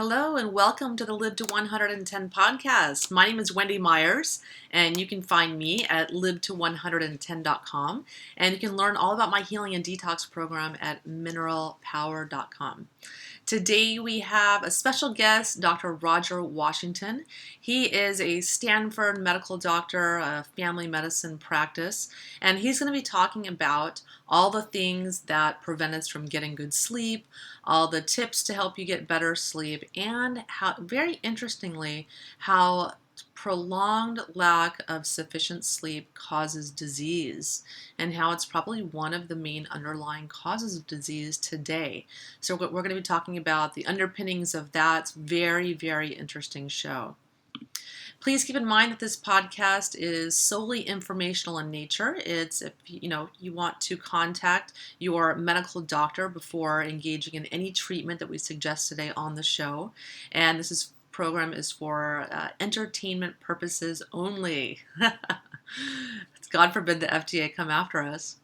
Hello and welcome to the Live to 110 podcast. My name is Wendy Myers, and you can find me at live110.com, and you can learn all about my healing and detox program at mineralpower.com. Today we have a special guest, Dr. Roger Washington. He is a Stanford medical doctor, a family medicine practice, and he's going to be talking about all the things that prevent us from getting good sleep, all the tips to help you get better sleep, and how, very interestingly, how prolonged lack of sufficient sleep causes disease and how it's probably one of the main underlying causes of disease today. So we're going to be talking about the underpinnings of that very, very interesting show. Please keep in mind that this podcast is solely informational in nature. It's if you want to contact your medical doctor before engaging in any treatment that we suggest today on the show. And this program is for entertainment purposes only. God forbid the FDA come after us.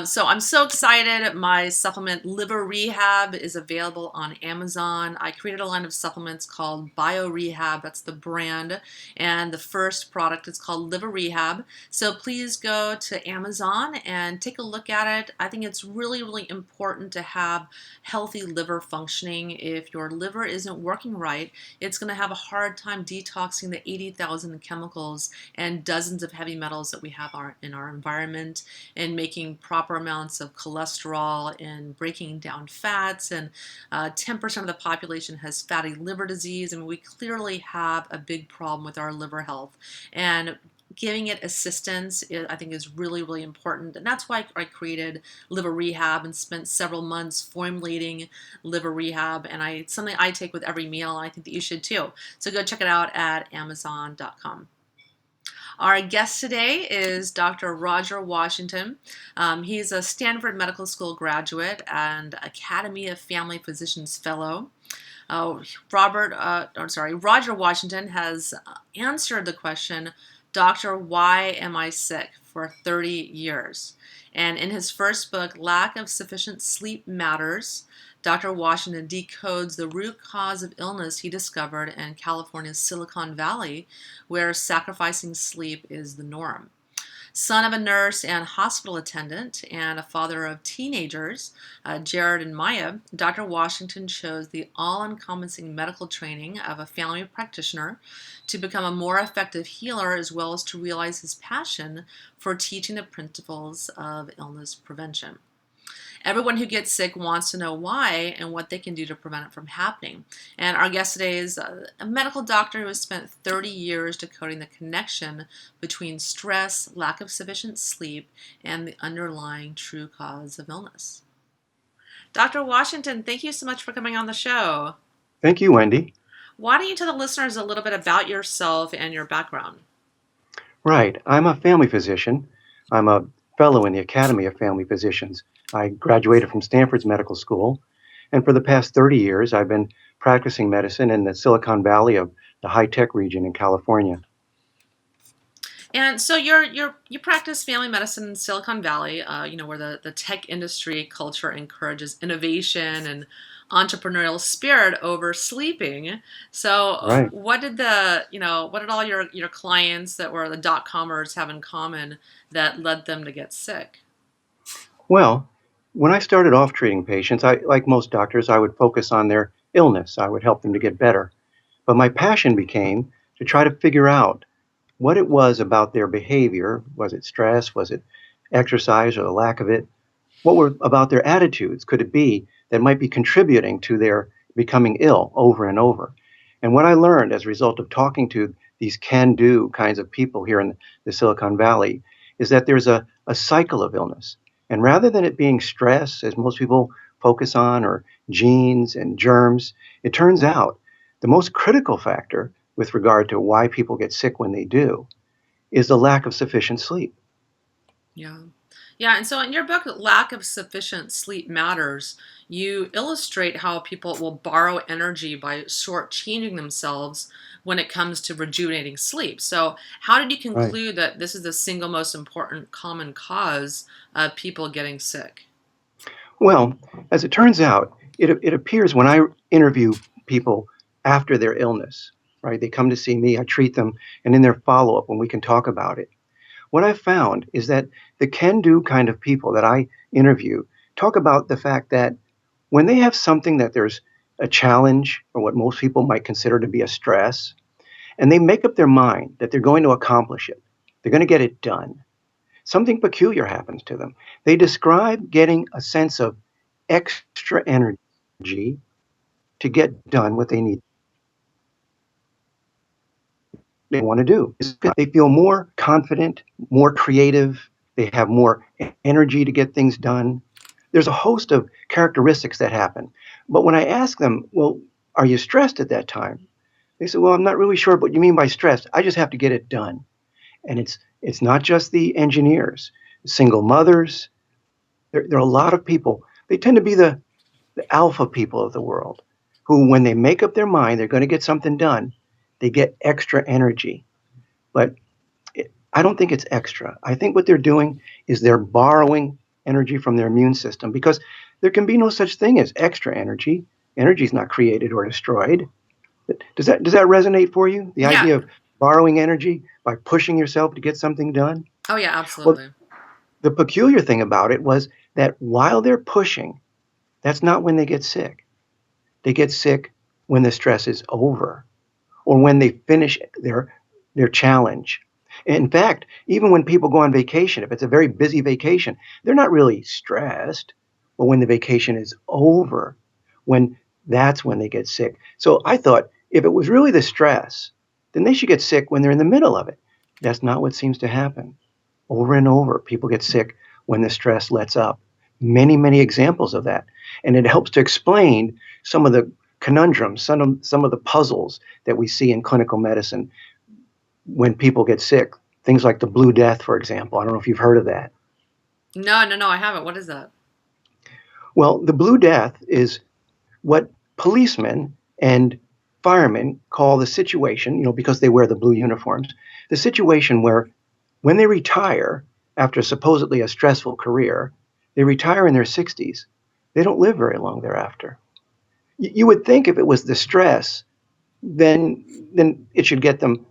So I'm so excited. My supplement Liver Rehab is available on Amazon. I created a line of supplements called Bio Rehab. That's the brand. And the first product is called Liver Rehab. So please go to Amazon and take a look at it. I think it's really, really important to have healthy liver functioning. If your liver isn't working right, it's going to have a hard time detoxing the 80,000 chemicals and dozens of heavy metals that we have in our environment and making proper amounts of cholesterol and breaking down fats, and 10% of the population has fatty liver disease, and we clearly have a big problem with our liver health. And giving it assistance, I think, is really, really important. And that's why I created Liver Rehab and spent several months formulating Liver Rehab. And it's something I take with every meal, and I think that you should too. So go check it out at Amazon.com. Our guest today is Dr. Roger Washington. He's a Stanford Medical School graduate and Academy of Family Physicians Fellow. Roger Washington has answered the question, Doctor, why am I sick, for 30 years. And in his first book, Lack of Sufficient Sleep Matters, Dr. Washington decodes the root cause of illness he discovered in California's Silicon Valley, where sacrificing sleep is the norm. Son of a nurse and hospital attendant and a father of teenagers, Jared and Maya, Dr. Washington chose the all-encompassing medical training of a family practitioner to become a more effective healer, as well as to realize his passion for teaching the principles of illness prevention. Everyone who gets sick wants to know why and what they can do to prevent it from happening. And our guest today is a medical doctor who has spent 30 years decoding the connection between stress, lack of sufficient sleep, and the underlying true cause of illness. Dr. Washington, thank you so much for coming on the show. Thank you, Wendy. Why don't you tell the listeners a little bit about yourself and your background? Right. I'm a family physician. I'm a fellow in the Academy of Family Physicians. I graduated from Stanford's medical school, and for the past 30 years, I've been practicing medicine in the Silicon Valley of the high-tech region in California. And so you practice family medicine in Silicon Valley, where the tech industry culture encourages innovation and entrepreneurial spirit over sleeping. So Right. what did all your clients that were the dot-commers have in common that led them to get sick? Well, when I started off treating patients, like most doctors, I would focus on their illness. I would help them to get better. But my passion became to try to figure out what it was about their behavior. Was it stress? Was it exercise or the lack of it? What were about their attitudes could it be that might be contributing to their becoming ill over and over? And what I learned as a result of talking to these can-do kinds of people here in the Silicon Valley is that there's a cycle of illness. And rather than it being stress, as most people focus on, or genes and germs, it turns out the most critical factor with regard to why people get sick when they do is the lack of sufficient sleep. Yeah. Yeah, and so in your book, Lack of Sufficient Sleep Matters, you illustrate how people will borrow energy by shortchanging themselves when it comes to rejuvenating sleep. So how did you Right. conclude that this is the single most important common cause of people getting sick? Well, as it turns out, it appears when I interview people after their illness, right? They come to see me, I treat them, and in their follow-up, when we can talk about it, what I've found is that the can-do kind of people that I interview talk about the fact that when they have something that there's a challenge or what most people might consider to be a stress, and they make up their mind that they're going to accomplish it, they're going to get it done, something peculiar happens to them. They describe getting a sense of extra energy to get done what they want to do. They feel more confident, more creative, they have more energy to get things done. There's a host of characteristics that happen. But when I ask them, well, are you stressed at that time? They say, well, I'm not really sure what you mean by stressed. I just have to get it done. And it's not just the engineers, single mothers. There are a lot of people. They tend to be the alpha people of the world who, when they make up their mind they're going to get something done, they get extra energy. But I don't think it's extra. I think what they're doing is they're borrowing energy from their immune system because there can be no such thing as extra energy. Energy is not created or destroyed. Does that resonate for you? The Yeah. idea of borrowing energy by pushing yourself to get something done? Oh, yeah, Well, absolutely. the peculiar thing about it was that while they're pushing, that's not when they get sick. They get sick when the stress is over or when they finish their challenge. In fact, even when people go on vacation, if it's a very busy vacation, they're not really stressed. But when the vacation is over, that's when they get sick. So I thought if it was really the stress, then they should get sick when they're in the middle of it. That's not what seems to happen. Over and over, people get sick when the stress lets up. Many, many examples of that. And it helps to explain some of the conundrums, some of the puzzles that we see in clinical medicine when people get sick. Things like the Blue Death, for example. I don't know if you've heard of that. No, no, no, I haven't. What is that? Well, the Blue Death is what policemen and firemen call the situation, because they wear the blue uniforms, the situation where when they retire after supposedly a stressful career, they retire in their 60s. They don't live very long thereafter. You would think if it was the stress, then it should get them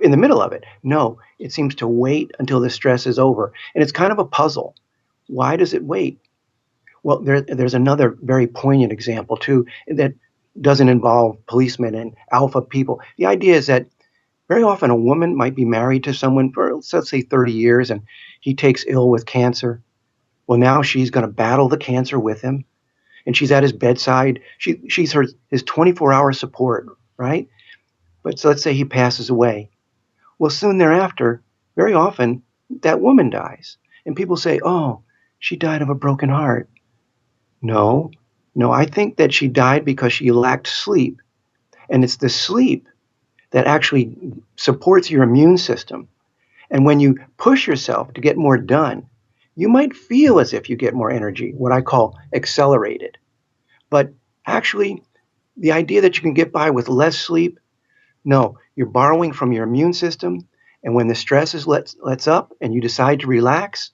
in the middle of it. No, it seems to wait until the stress is over. And it's kind of a puzzle. Why does it wait? Well, there's another very poignant example, too, that doesn't involve policemen and alpha people. The idea is that very often a woman might be married to someone for, let's say, 30 years, and he takes ill with cancer. Well, now she's going to battle the cancer with him, and she's at his bedside. She's his 24-hour support, right? But so let's say he passes away. Well, soon thereafter, very often, that woman dies. And people say, oh, she died of a broken heart. No, no, I think that she died because she lacked sleep. And it's the sleep that actually supports your immune system. And when you push yourself to get more done, you might feel as if you get more energy, what I call accelerated. But actually, the idea that you can get by with less sleep, no, you're borrowing from your immune system. And when the stress lets up and you decide to relax,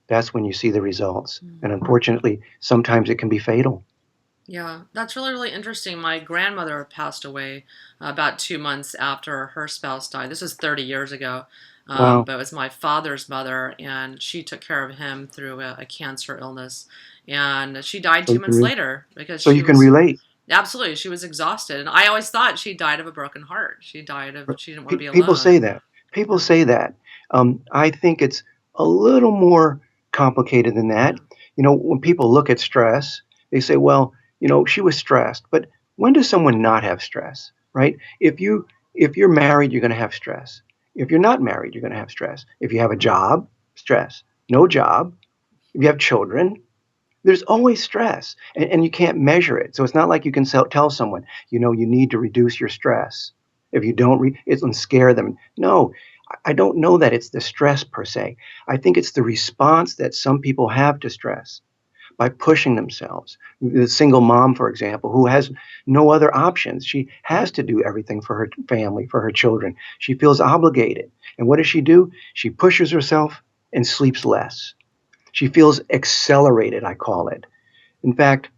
that's when you see the results. And unfortunately, sometimes it can be fatal. Yeah, that's really, really interesting. My grandmother passed away about 2 months after her spouse died. This was 30 years ago, Wow. but it was my father's mother, and she took care of him through a cancer illness. And she died So two you can, months later because so she you can was relate. absolutely, she was exhausted. And I always thought she died of a broken heart. She didn't want to be People alone. say that. People Yeah, say that. I think it's a little more complicated than that. yeah. When people look at stress, they say, well, she was stressed. But when does someone not have stress, right? If you're married, you're going to have stress. If you're not married, you're going to have stress. If you have a job, stress. No job. If you have children, there's always stress, and you can't measure it. So it's not like you can tell someone, you need to reduce your stress. If you don't, it will scare them. No, I don't know that it's the stress per se. I think it's the response that some people have to stress by pushing themselves. The single mom, for example, who has no other options. She has to do everything for her family, for her children. She feels obligated. And what does she do? She pushes herself and sleeps less. She feels accelerated, I call it. In fact,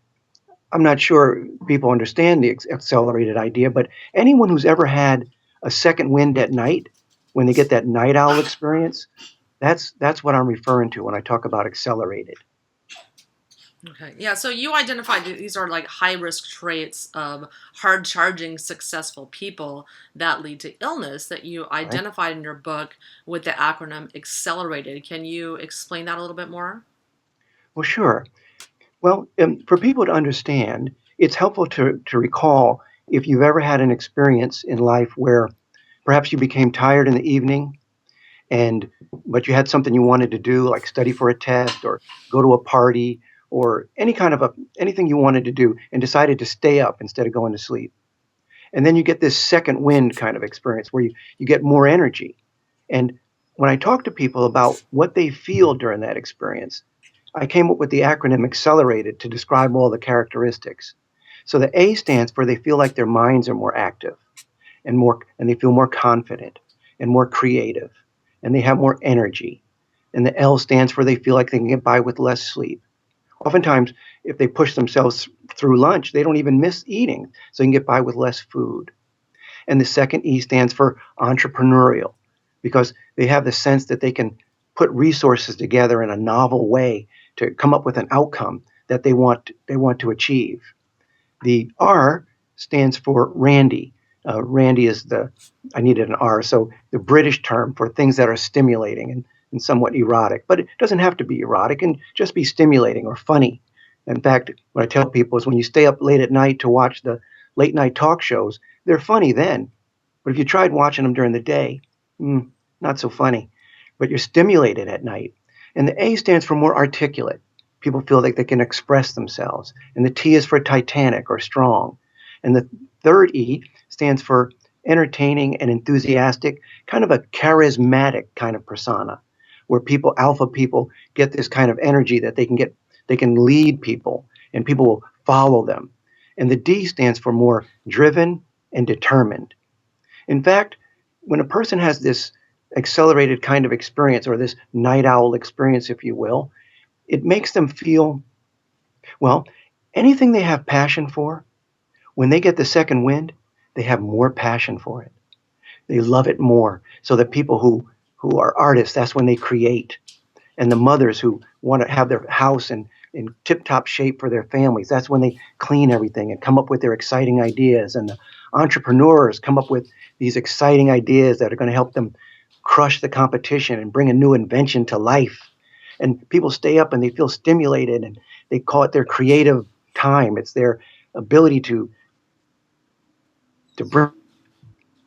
I'm not sure people understand the accelerated idea, but anyone who's ever had a second wind at night, when they get that night owl experience, that's what I'm referring to when I talk about accelerated. Okay. Yeah. So you identified that these are like high risk traits of hard charging successful people that lead to illness that you Right? identified in your book with the acronym accelerated. Can you explain that a little bit more? Well, sure. Well, for people to understand, it's helpful to recall if you've ever had an experience in life where perhaps you became tired in the evening and but you had something you wanted to do like study for a test or go to a party or anything you wanted to do and decided to stay up instead of going to sleep. And then you get this second wind kind of experience where you get more energy. And when I talk to people about what they feel during that experience, I came up with the acronym accelerated to describe all the characteristics. So the A stands for they feel like their minds are more active and they feel more confident and more creative and they have more energy. And the L stands for they feel like they can get by with less sleep. Oftentimes, if they push themselves through lunch, they don't even miss eating, so they can get by with less food. And the second E stands for entrepreneurial because they have the sense that they can put resources together in a novel way to come up with an outcome that they want to achieve. The R stands for Randy. Randy is I needed an R, so the British term for things that are stimulating and somewhat erotic. But it doesn't have to be erotic, and just be stimulating or funny. In fact, what I tell people is when you stay up late at night to watch the late night talk shows, they're funny then. But if you tried watching them during the day, mm, not so funny. But you're stimulated at night. And the A stands for more articulate. People feel like they can express themselves. And the T is for Titanic or strong. And the third E stands for entertaining and enthusiastic, kind of a charismatic kind of persona, where alpha people, get this kind of energy that they can lead people and people will follow them. And the D stands for more driven and determined. In fact, when a person has this accelerated kind of experience or this night owl experience, if you will, it makes them feel, well, anything they have passion for, when they get the second wind, they have more passion for it. They love it more. So the people who are artists, that's when they create. And the mothers who want to have their house in tip-top shape for their families, that's when they clean everything and come up with their exciting ideas. And the entrepreneurs come up with these exciting ideas that are going to help them crush the competition and bring a new invention to life. And people stay up and they feel stimulated and they call it their creative time. It's their ability to bring.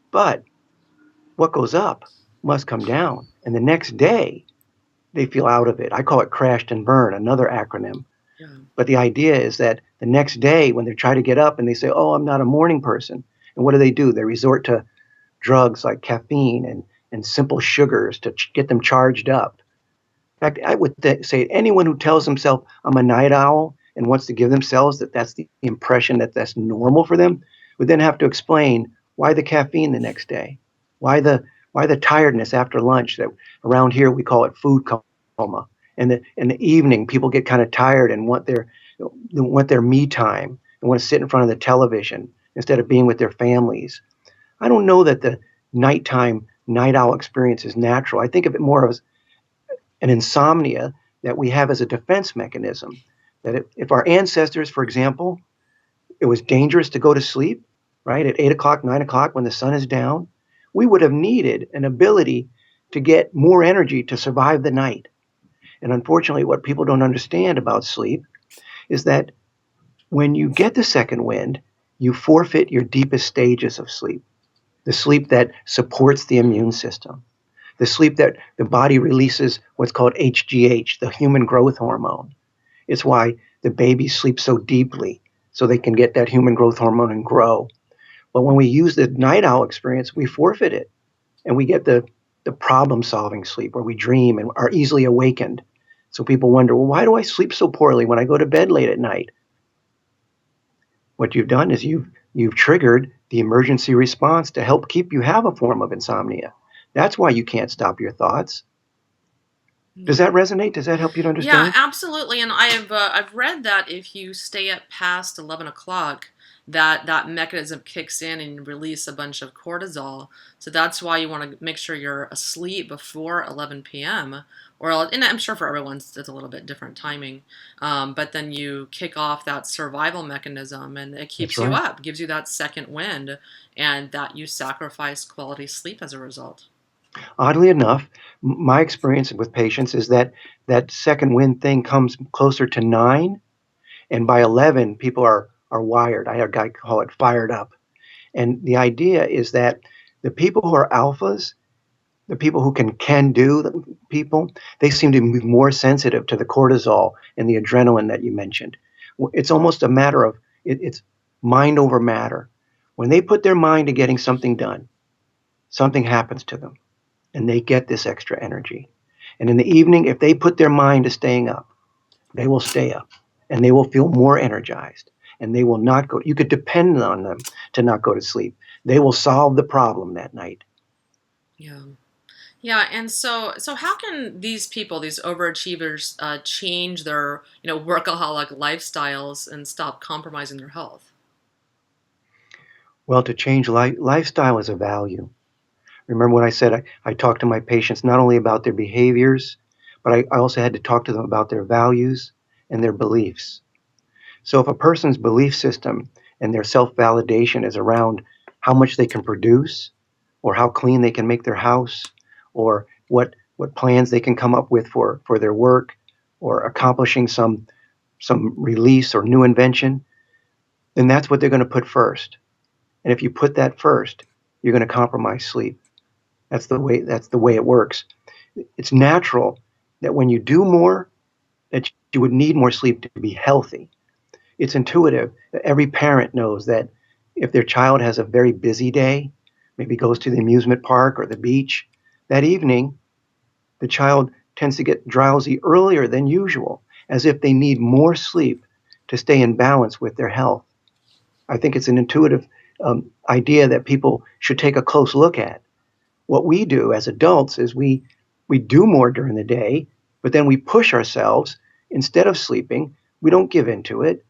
But what goes up must come down. And the next day, they feel out of it. I call it crashed and burn, another acronym. Yeah. But the idea is that the next day, when they try to get up and they say, "Oh, I'm not a morning person," and what do? They resort to drugs like caffeine and simple sugars to get them charged up. In fact, I would say anyone who tells himself, "I'm a night owl," and wants to give themselves that's the impression that that's normal for them, would then have to explain why the caffeine the next day, why the tiredness after lunch that around here we call it food coma. In the evening, people get kind of tired and want their me time and want to sit in front of the television instead of being with their families. I don't know that the nighttime night owl experience is natural. I think of it more as an insomnia that we have as a defense mechanism. That if our ancestors, for example, it was dangerous to go to sleep, right, at 8 o'clock, 9 o'clock when the sun is down, we would have needed an ability to get more energy to survive the night. And unfortunately, what people don't understand about sleep is that when you get the second wind, you forfeit your deepest stages of sleep, the sleep that supports the immune system, the sleep that the body releases what's called HGH, the human growth hormone. It's why the babies sleep so deeply so they can get that human growth hormone and grow. But when we use the night owl experience, we forfeit it and we get the problem solving sleep where we dream and are easily awakened. So people wonder, well, why do I sleep so poorly when I go to bed late at night? What you've done is you've triggered the emergency response to help keep you have a form of insomnia. That's why you can't stop your thoughts. Does Yeah. that resonate? Does that help you to Yeah, understand? absolutely. And I've read that if you stay up past 11 o'clock, that mechanism kicks in and release a bunch of cortisol. So that's why you want to make sure you're asleep before 11 p.m. And I'm sure for everyone it's a little bit different timing. But then you kick off that survival mechanism, and it That's keeps you right. up, gives you that second wind, and that you sacrifice quality sleep as a result. Oddly enough, my experience with patients is that that second wind thing comes closer to 9, and by 11, people are wired. I had a guy call it fired up. And the idea is that the people who are alphas, the people who can do the people, they seem to be more sensitive to the cortisol and the adrenaline that you mentioned. It's almost a matter of it's mind over matter. When they put their mind to getting something done, something happens to them and they get this extra energy. And in the evening, if they put their mind to staying up, they will stay up and they will feel more energized and they will not go. You could depend on them to not go to sleep. They will solve the problem that night. Yeah. Yeah, and so how can these people, these overachievers, change their workaholic lifestyles and stop compromising their health? Well, to change lifestyle is a value. Remember when I said I talked to my patients not only about their behaviors, but I also had to talk to them about their values and their beliefs. So if a person's belief system and their self validation is around how much they can produce, or how clean they can make their house, or what plans they can come up with for their work, or accomplishing some release or new invention, then that's what they're going to put first. And if you put that first, you're going to compromise sleep. That's the way it works. It's natural that when you do more, that you would need more sleep to be healthy. It's intuitive. Every parent knows that if their child has a very busy day, maybe goes to the amusement park or the beach, that evening the child tends to get drowsy earlier than usual, as if they need more sleep to stay in balance with their health. I think it's an intuitive idea that people should take a close look at. What we do as adults is we do more during the day, but then we push ourselves instead of sleeping. We don't give into it.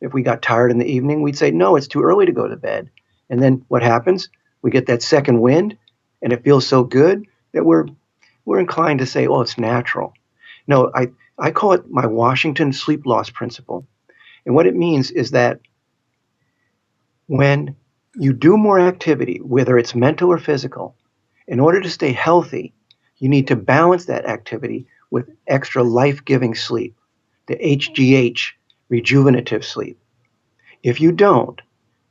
If we got tired in the evening, we'd say, no, it's too early to go to bed. And then what happens? We get that second wind, and it feels so good that we're inclined to say, oh, it's natural. No, I call it my Washington sleep loss principle. And what it means is that when you do more activity, whether it's mental or physical, in order to stay healthy, you need to balance that activity with extra life giving sleep, the HGH, rejuvenative sleep. If you don't,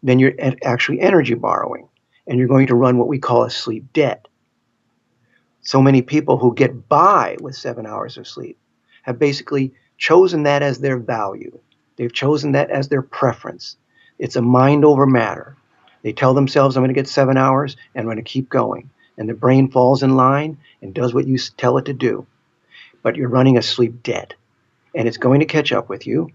then you're actually energy borrowing and you're going to run what we call a sleep debt. So many people who get by with 7 hours of sleep have basically chosen that as their value. They've chosen that as their preference. It's a mind over matter. They tell themselves, I'm going to get 7 hours and I'm going to keep going. And the brain falls in line and does what you tell it to do. But you're running a sleep debt and it's going to catch up with you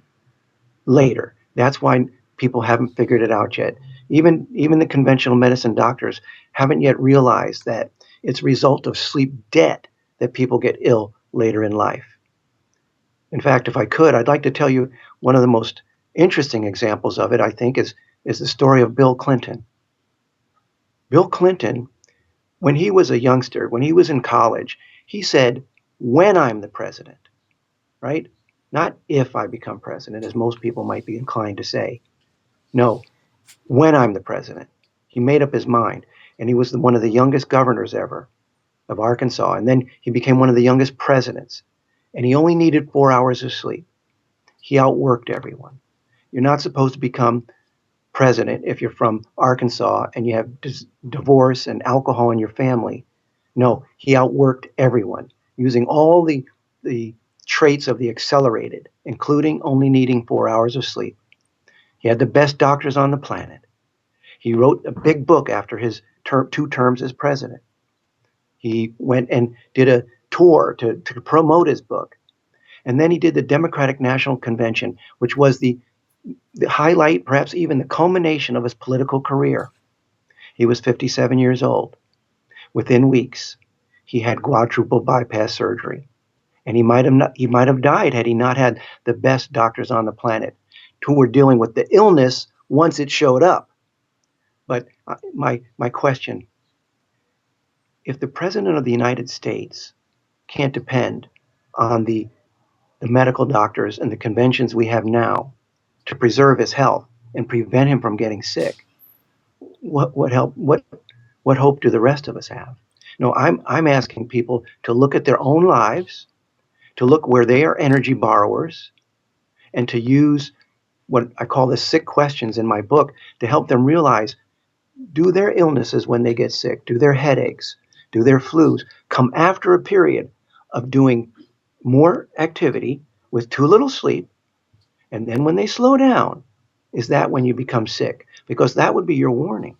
later. That's why people haven't figured it out yet. Even the conventional medicine doctors haven't yet realized that it's a result of sleep debt that people get ill later in life. In fact, if I could, I'd like to tell you one of the most interesting examples of it, I think, is the story of Bill Clinton. Bill Clinton, when he was a youngster, when he was in college, he said, when I'm the president, right? Not if I become president, as most people might be inclined to say. No, when I'm the president. He made up his mind. And he was one of the youngest governors ever of Arkansas. And then he became one of the youngest presidents. And he only needed 4 hours of sleep. He outworked everyone. You're not supposed to become president if you're from Arkansas and you have divorce and alcohol in your family. No, he outworked everyone using all the traits of the accelerated, including only needing 4 hours of sleep. He had the best doctors on the planet. He wrote a big book after his 2 terms as president. He went and did a tour to promote his book. And then he did the Democratic National Convention, which was the highlight, perhaps even the culmination of his political career. He was 57 years old. Within weeks, he had quadruple bypass surgery. And he might have died had he not had the best doctors on the planet who were dealing with the illness once it showed up. But my question, if the president of the United States can't depend on the medical doctors and the conventions we have now to preserve his health and prevent him from getting sick, what hope do the rest of us have? No, I'm asking people to look at their own lives, to look where they are energy borrowers, and to use what I call the sick questions in my book to help them realize, do their illnesses when they get sick, do their headaches, do their flus come after a period of doing more activity with too little sleep? And then when they slow down, is that when you become sick? Because that would be your warning.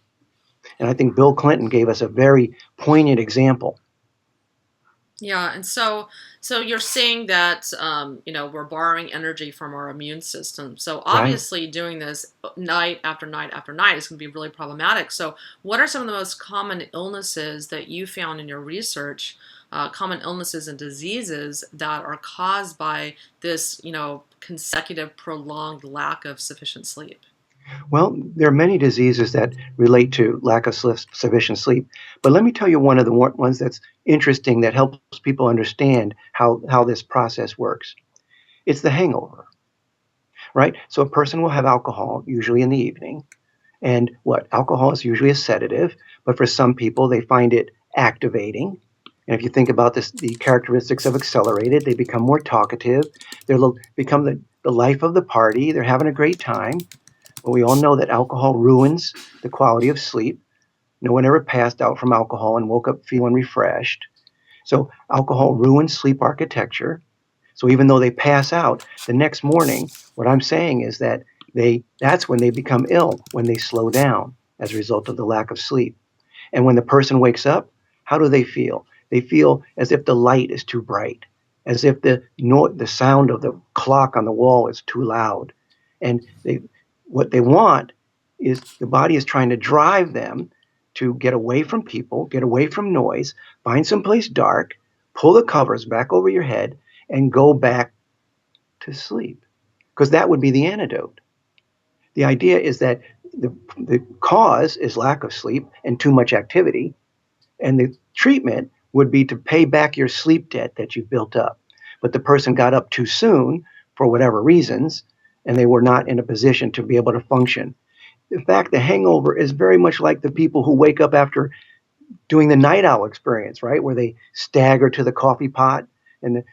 And I think Bill Clinton gave us a very poignant example. Yeah, and so you're saying that we're borrowing energy from our immune system. So Right? obviously doing this night after night after night is going to be really problematic. So what are some of the most common illnesses that you found in your research, common illnesses and diseases that are caused by this, consecutive prolonged lack of sufficient sleep? Well, there are many diseases that relate to lack of sufficient sleep. But let me tell you one of the ones that's interesting that helps people understand how this process works. It's the hangover, right? So a person will have alcohol, usually in the evening. And what? Alcohol is usually a sedative, but for some people, they find it activating. And if you think about this, the characteristics of accelerated, they become more talkative. They become the life of the party. They're having a great time. But we all know that alcohol ruins the quality of sleep. No one ever passed out from alcohol and woke up feeling refreshed. So alcohol ruins sleep architecture. So even though they pass out the next morning, what I'm saying is that that's when they become ill, when they slow down as a result of the lack of sleep. And when the person wakes up, how do they feel? They feel as if the light is too bright, as if the sound of the clock on the wall is too loud. And what they want is the body is trying to drive them to get away from people, get away from noise, find someplace dark, pull the covers back over your head, and go back to sleep. Because that would be the antidote. The idea is that the cause is lack of sleep and too much activity, and the treatment would be to pay back your sleep debt that you built up. But the person got up too soon for whatever reasons, and they were not in a position to be able to function. In fact, the hangover is very much like the people who wake up after doing the night owl experience, right? Where they stagger to the coffee pot and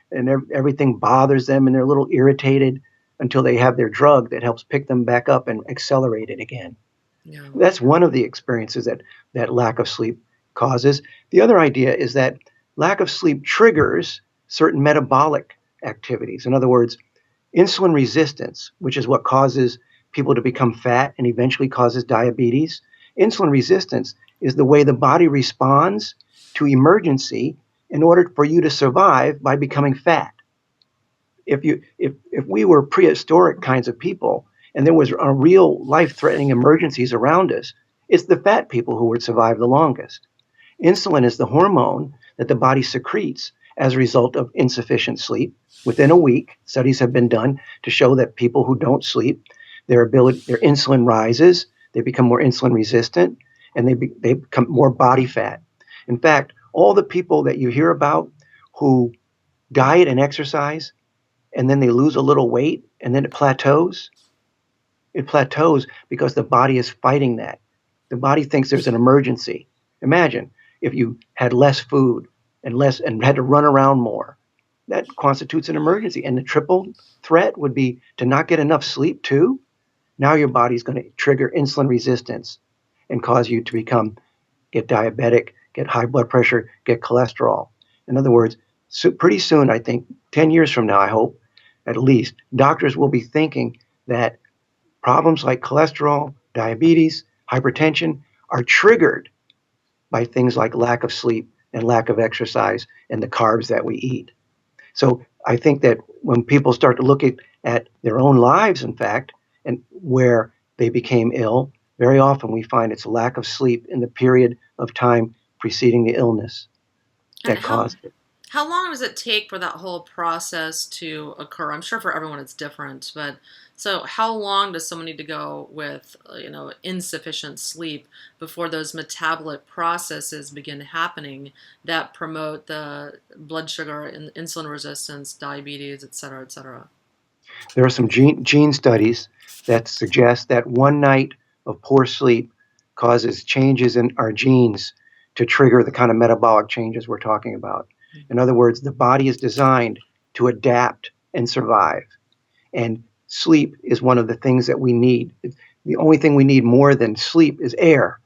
everything bothers them and they're a little irritated until they have their drug that helps pick them back up and accelerate it again. Yeah. That's one of the experiences that lack of sleep causes. The other idea is that lack of sleep triggers certain metabolic activities. In other words, insulin resistance, which is what causes people to become fat and eventually causes diabetes. Insulin resistance is the way the body responds to emergency in order for you to survive by becoming fat. If we were prehistoric kinds of people and there was a real life-threatening emergencies around us, it's the fat people who would survive the longest. Insulin is the hormone that the body secretes as a result of insufficient sleep. Within a week, studies have been done to show that people who don't sleep, their insulin rises, they become more insulin resistant, and they become more body fat. In fact, all the people that you hear about who diet and exercise, and then they lose a little weight, and then it plateaus. It plateaus because the body is fighting that. The body thinks there's an emergency. Imagine if you had less food and had to run around more. That constitutes an emergency. And the triple threat would be to not get enough sleep too. Now your body's going to trigger insulin resistance and cause you to get diabetic, get high blood pressure, get cholesterol. In other words, pretty soon, I think 10 years from now, I hope, at least, doctors will be thinking that problems like cholesterol, diabetes, hypertension are triggered by things like lack of sleep and lack of exercise and the carbs that we eat. So I think that when people start to look at their own lives, in fact, and where they became ill, very often we find it's lack of sleep in the period of time preceding the illness And that caused it. How long does it take for that whole process to occur? I'm sure for everyone it's different, but so how long does someone need to go with, insufficient sleep before those metabolic processes begin happening that promote the blood sugar and insulin resistance, diabetes, et cetera, et cetera? There are some gene studies that suggest that one night of poor sleep causes changes in our genes to trigger the kind of metabolic changes we're talking about. In other words, the body is designed to adapt and survive. And sleep is one of the things that we need. The only thing we need more than sleep is air.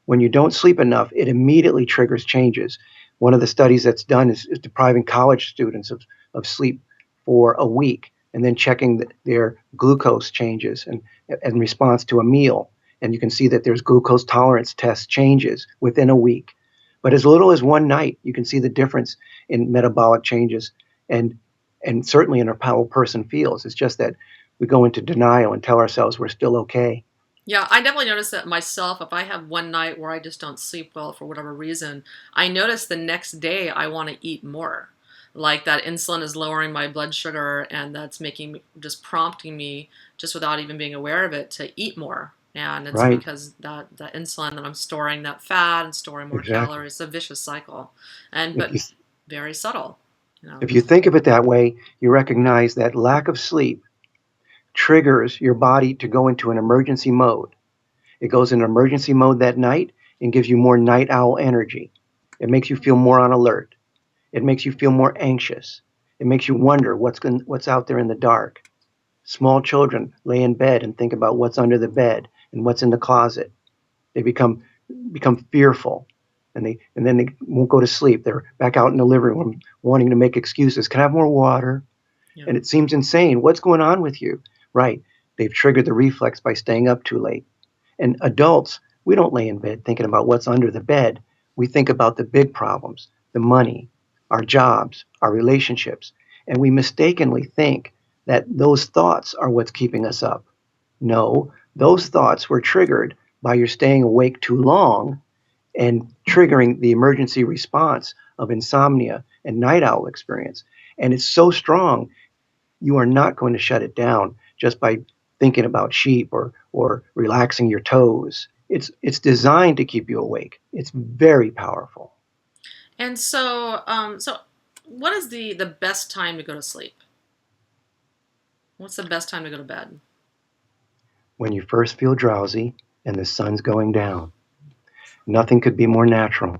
When you don't sleep enough, it immediately triggers changes. One of the studies that's done is depriving college students of sleep for a week and then checking their glucose changes and in response to a meal. And you can see that there's glucose tolerance test changes within a week. But as little as one night, you can see the difference in metabolic changes and and certainly in how a person feels. It's just that we go into denial and tell ourselves we're still okay. Yeah, I definitely notice that myself. If I have one night where I just don't sleep well for whatever reason, I notice the next day I want to eat more. Like that insulin is lowering my blood sugar, and that's making me, just prompting me, just without even being aware of it, to eat more. And it's Right? because that insulin that I'm storing that fat and storing more Exactly. calories. It's a vicious cycle, and If but you very subtle, you know. If you think of it that way, you recognize that lack of sleep triggers your body to go into an emergency mode. It goes into emergency mode that night and gives you more night owl energy. It makes you feel more on alert. It makes you feel more anxious. It makes you wonder what's out there in the dark. Small children lay in bed and think about what's under the bed and what's in the closet. They become fearful, and then they won't go to sleep. They're back out in the living room wanting to make excuses. Can I have more water? Yeah. And it seems insane. What's going on with you? Right. They've triggered the reflex by staying up too late. And adults, we don't lay in bed thinking about what's under the bed. We think about the big problems, the money, our jobs, our relationships. And we mistakenly think that those thoughts are what's keeping us up. No, those thoughts were triggered by your staying awake too long and triggering the emergency response of insomnia and night owl experience. And it's so strong you are not going to shut it down just by thinking about sheep or relaxing your toes. It's designed to keep you awake. It's very powerful. And so what is the best time to go to sleep? What's the best time to go to bed? When you first feel drowsy and the sun's going down, nothing could be more natural.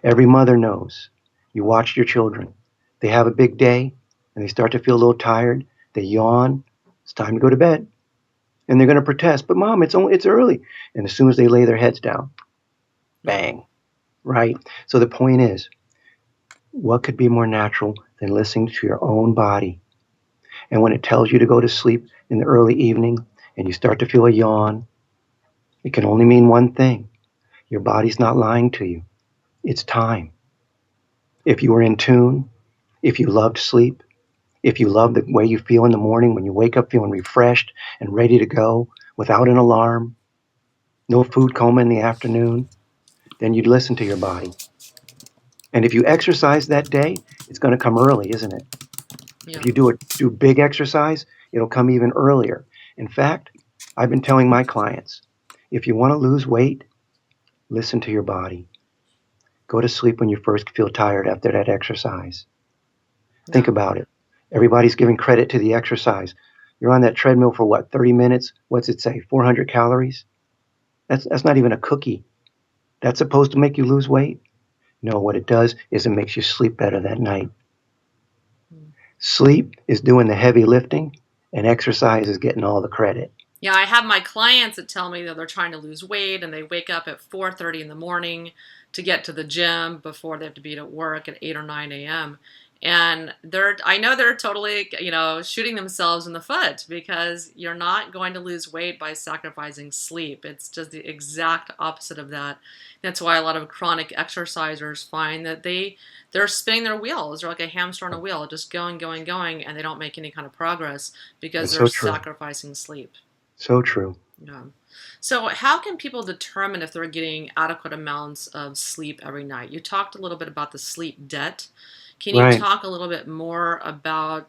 Every mother knows. You watch your children. They have a big day and they start to feel a little tired. They yawn. It's time to go to bed. And they're going to protest, but mom, it's early. And as soon as they lay their heads down, Yeah. bang, right? So the point is, what could be more natural than listening to your own body? And when it tells you to go to sleep in the early evening and you start to feel a yawn, it can only mean one thing. Your body's not lying to you. It's time. If you were in tune, if you loved sleep, if you love the way you feel in the morning when you wake up feeling refreshed and ready to go without an alarm, no food coma in the afternoon, then you'd listen to your body. And if you exercise that day, it's going to come early, isn't it? If Yeah. you do big exercise, it'll come even earlier. In fact, I've been telling my clients, if you want to lose weight, listen to your body. Go to sleep when you first feel tired after that exercise. Think Yeah. about it. Everybody's giving credit to the exercise. You're on that treadmill for what, 30 minutes? What's it say? 400 calories? That's not even a cookie. That's supposed to make you lose weight? No, what it does is it makes you sleep better that night. Sleep is doing the heavy lifting, and exercise is getting all the credit. Yeah, I have my clients that tell me that they're trying to lose weight and they wake up at 4:30 in the morning to get to the gym before they have to be at work at 8 or 9 a.m. And I know they're totally, shooting themselves in the foot because you're not going to lose weight by sacrificing sleep. It's just the exact opposite of that. That's why a lot of chronic exercisers find that they're spinning their wheels. They're like a hamster on a wheel, just going, going, going, and they don't make any kind of progress because It's they're so true. sacrificing sleep. So true. Yeah. So, how can people determine if they're getting adequate amounts of sleep every night? You talked a little bit about the sleep debt. Can you Right. talk a little bit more about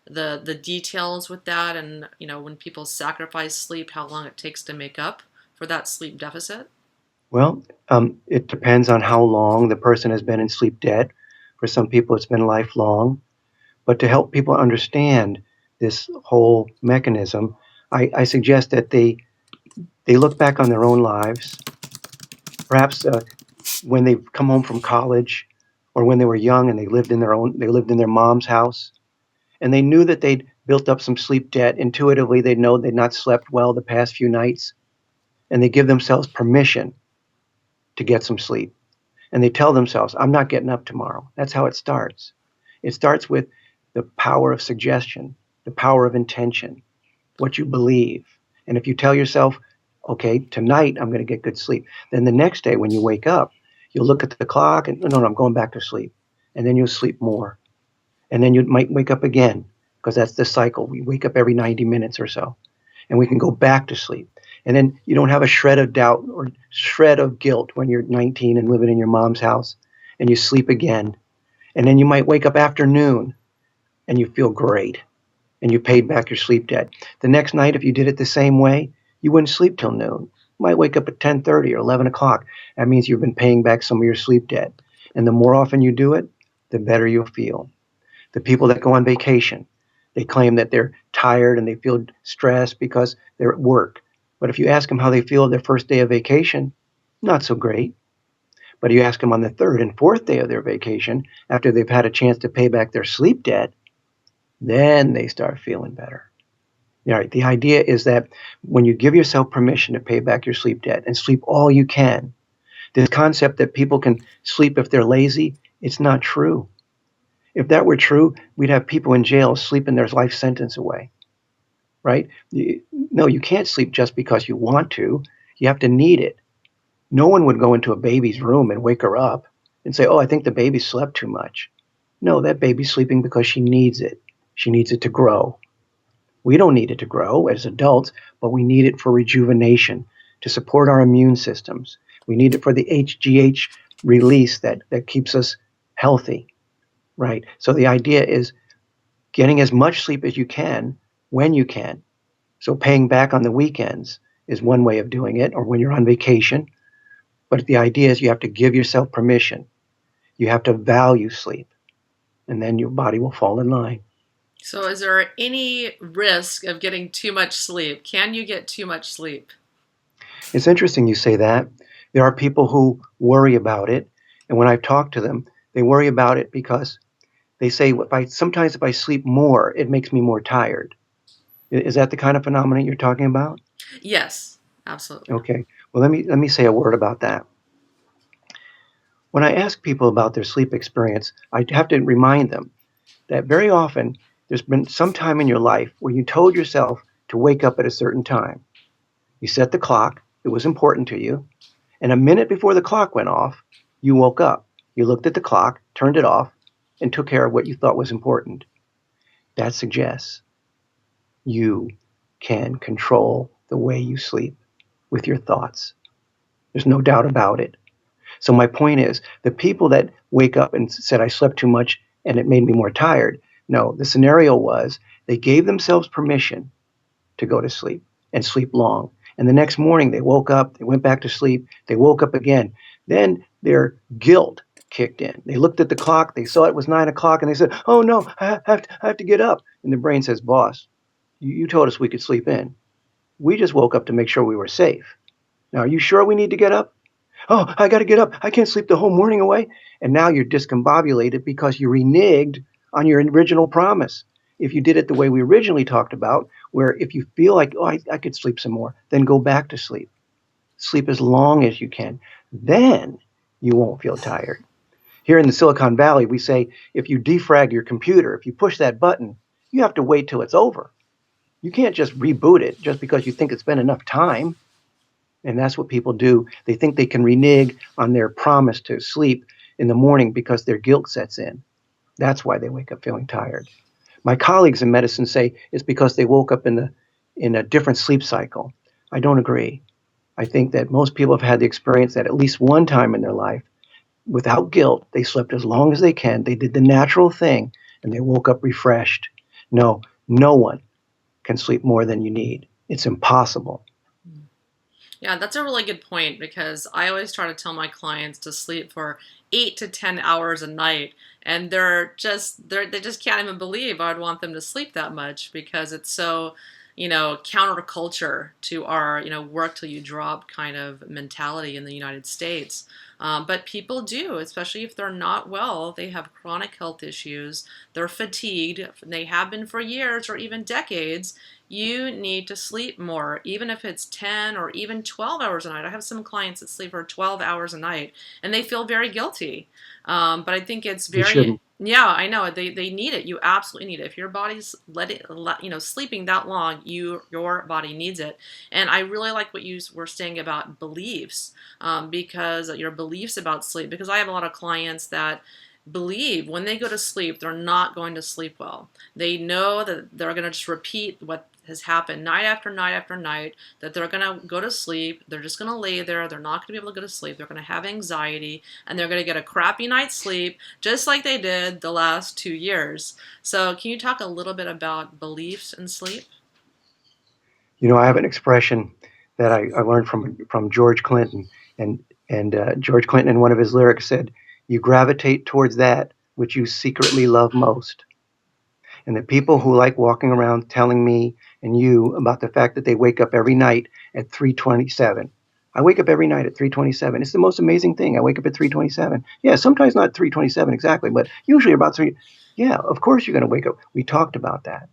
the details with that, and when people sacrifice sleep, how long it takes to make up for that sleep deficit? Well, it depends on how long the person has been in sleep debt. For some people, it's been lifelong. But to help people understand this whole mechanism, I suggest that they look back on their own lives, perhaps when they've come home from college, or when they were young and they lived in their mom's house, and they knew that they'd built up some sleep debt. Intuitively, they know they'd not slept well the past few nights, and they give themselves permission to get some sleep. And they tell themselves, I'm not getting up tomorrow. That's how it starts. It starts with the power of suggestion, the power of intention, what you believe. And if you tell yourself, okay, tonight I'm going to get good sleep, then the next day when you wake up, you'll look at the clock and no, I'm going back to sleep. And then you'll sleep more. And then you might wake up again, because that's the cycle. We wake up every 90 minutes or so, and we can go back to sleep. And then you don't have a shred of doubt or shred of guilt when you're 19 and living in your mom's house, and you sleep again. And then you might wake up after noon and you feel great, and you paid back your sleep debt. The next night, if you did it the same way, you wouldn't sleep till noon. You might wake up at 10:30 or 11 o'clock. That means you've been paying back some of your sleep debt. And the more often you do it, the better you'll feel. The people that go on vacation, they claim that they're tired and they feel stressed because they're at work. But if you ask them how they feel their first day of vacation, not so great. But you ask them on the third and fourth day of their vacation, after they've had a chance to pay back their sleep debt, then they start feeling better. All right, the idea is that when you give yourself permission to pay back your sleep debt and sleep all you can, this concept that people can sleep if they're lazy, it's not true. If that were true, we'd have people in jail sleeping their life sentence away, right? No, you can't sleep just because you want to. You have to need it. No one would go into a baby's room and wake her up and say, oh, I think the baby slept too much. No, that baby's sleeping because she needs it. She needs it to grow. We don't need it to grow as adults, but we need it for rejuvenation, to support our immune systems. We need it for the HGH release that keeps us healthy, right? So the idea is getting as much sleep as you can when you can. So paying back on the weekends is one way of doing it, or when you're on vacation. But the idea is you have to give yourself permission. You have to value sleep, and then your body will fall in line. So, is there any risk of getting too much sleep? Can you get too much sleep? It's interesting you say that. There are people who worry about it, and when I've talked to them, they worry about it because they say, sometimes if I sleep more, it makes me more tired. Is that the kind of phenomenon you're talking about? Yes, absolutely. Okay. Well, let me say a word about that. When I ask people about their sleep experience, I have to remind them that very often there's been some time in your life where you told yourself to wake up at a certain time. You set the clock, it was important to you, and a minute before the clock went off, you woke up. You looked at the clock, turned it off, and took care of what you thought was important. That suggests you can control the way you sleep with your thoughts. There's no doubt about it. So my point is, the people that wake up and said, I slept too much and it made me more tired. No, the scenario was they gave themselves permission to go to sleep and sleep long. And the next morning they woke up, they went back to sleep, they woke up again. Then their guilt kicked in. They looked at the clock, they saw it was 9 o'clock, and they said, oh no, I have to get up. And the brain says, boss, you told us we could sleep in. We just woke up to make sure we were safe. Now, are you sure we need to get up? Oh, I got to get up. I can't sleep the whole morning away. And now you're discombobulated because you reneged on your original promise. If you did it the way we originally talked about, where if you feel like, oh, I could sleep some more, then go back to sleep. Sleep as long as you can. Then you won't feel tired. Here in the Silicon Valley, we say if you defrag your computer, if you push that button, you have to wait till it's over. You can't just reboot it just because you think it's been enough time. And that's what people do. They think they can renege on their promise to sleep in the morning because their guilt sets in. That's why they wake up feeling tired. My colleagues in medicine say it's because they woke up in a different sleep cycle. I don't agree. I think that most people have had the experience that at least one time in their life, without guilt, they slept as long as they can. They did the natural thing and they woke up refreshed. No, no one can sleep more than you need. It's impossible. Yeah, that's a really good point because I always try to tell my clients to sleep for 8 to 10 hours a night, and they just can't even believe I'd want them to sleep that much because it's so, counterculture to our, work till you drop kind of mentality in the United States. But people do, especially if they're not well. They have chronic health issues. They're fatigued. They have been for years or even decades. You need to sleep more, even if it's 10 or even 12 hours a night. I have some clients that sleep for 12 hours a night and they feel very guilty. But I think it's You very, shouldn't. yeah, I know they need it. You absolutely need it. If your body's sleeping that long, your body needs it. And I really like what you were saying about beliefs, because your beliefs about sleep, because I have a lot of clients that believe when they go to sleep, they're not going to sleep well. They know that they're going to just repeat what has happened night after night after night, that they're going to go to sleep. They're just going to lay there. They're not going to be able to go to sleep. They're going to have anxiety and they're going to get a crappy night's sleep, just like they did the last 2 years. So, can you talk a little bit about beliefs and sleep? I have an expression that I learned from George Clinton, and George Clinton in one of his lyrics said, "You gravitate towards that which you secretly love most." And the people who like walking around telling me and you about the fact that they wake up every night at 3:27. I wake up every night at 3:27. It's the most amazing thing. I wake up at 3:27. Yeah, sometimes not 3:27 exactly, but usually about 3. Yeah, of course you're going to wake up. We talked about that.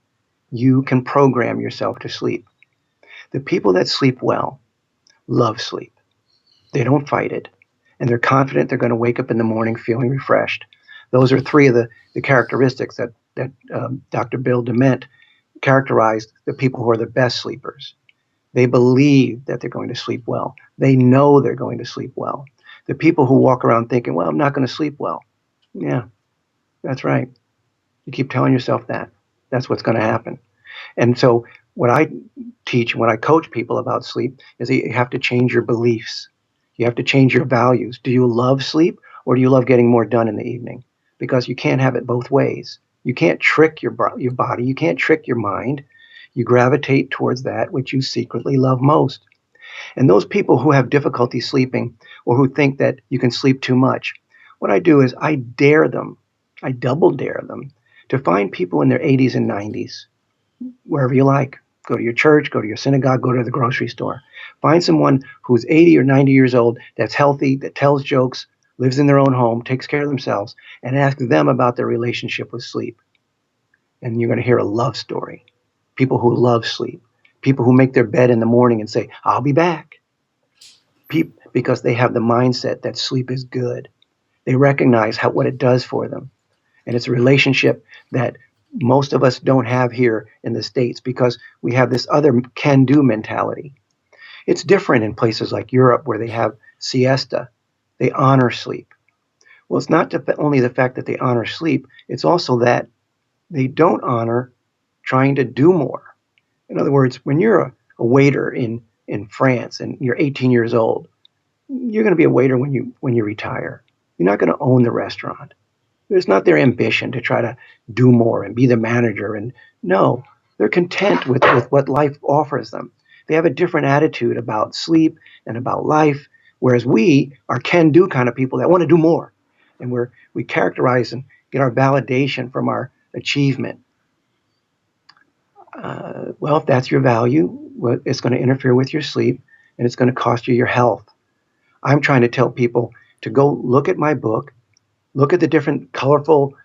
You can program yourself to sleep. The people that sleep well love sleep. They don't fight it, and they're confident they're going to wake up in the morning feeling refreshed. Those are three of the characteristics that Dr. Bill Dement characterized the people who are the best sleepers. They believe that they're going to sleep well. They know they're going to sleep well. The people who walk around thinking, well, I'm not going to sleep well. Yeah, that's right. You keep telling yourself that. That's what's going to happen. And so, what I teach when I coach people about sleep is that you have to change your beliefs. You have to change your values. Do you love sleep or do you love getting more done in the evening? Because you can't have it both ways. You can't trick your body. You can't trick your mind. You gravitate towards that which you secretly love most. And those people who have difficulty sleeping or who think that you can sleep too much, what I do is I dare them, I double dare them to find people in their 80s and 90s, wherever you like. Go to your church, go to your synagogue, go to the grocery store. Find someone who's 80 or 90 years old that's healthy, that tells jokes, lives in their own home, takes care of themselves, and ask them about their relationship with sleep. And you're going to hear a love story. People who love sleep, people who make their bed in the morning and say, I'll be back. Because they have the mindset that sleep is good. They recognize what it does for them. And it's a relationship that most of us don't have here in the States because we have this other can do mentality. It's different in places like Europe where they have siesta. They honor sleep. Well, it's not only the fact that they honor sleep, it's also that they don't honor trying to do more. In other words, when you're a waiter in France and you're 18 years old, you're going to be a waiter when you retire. You're not going to own the restaurant. It's not their ambition to try to do more and be the manager. And no, they're content with what life offers them. They have a different attitude about sleep and about life, whereas we are can do kind of people that want to do more. And we characterize and get our validation from our achievement. Well, if that's your value, it's going to interfere with your sleep and it's going to cost you your health. I'm trying to tell people to go look at my book, look at the different colorful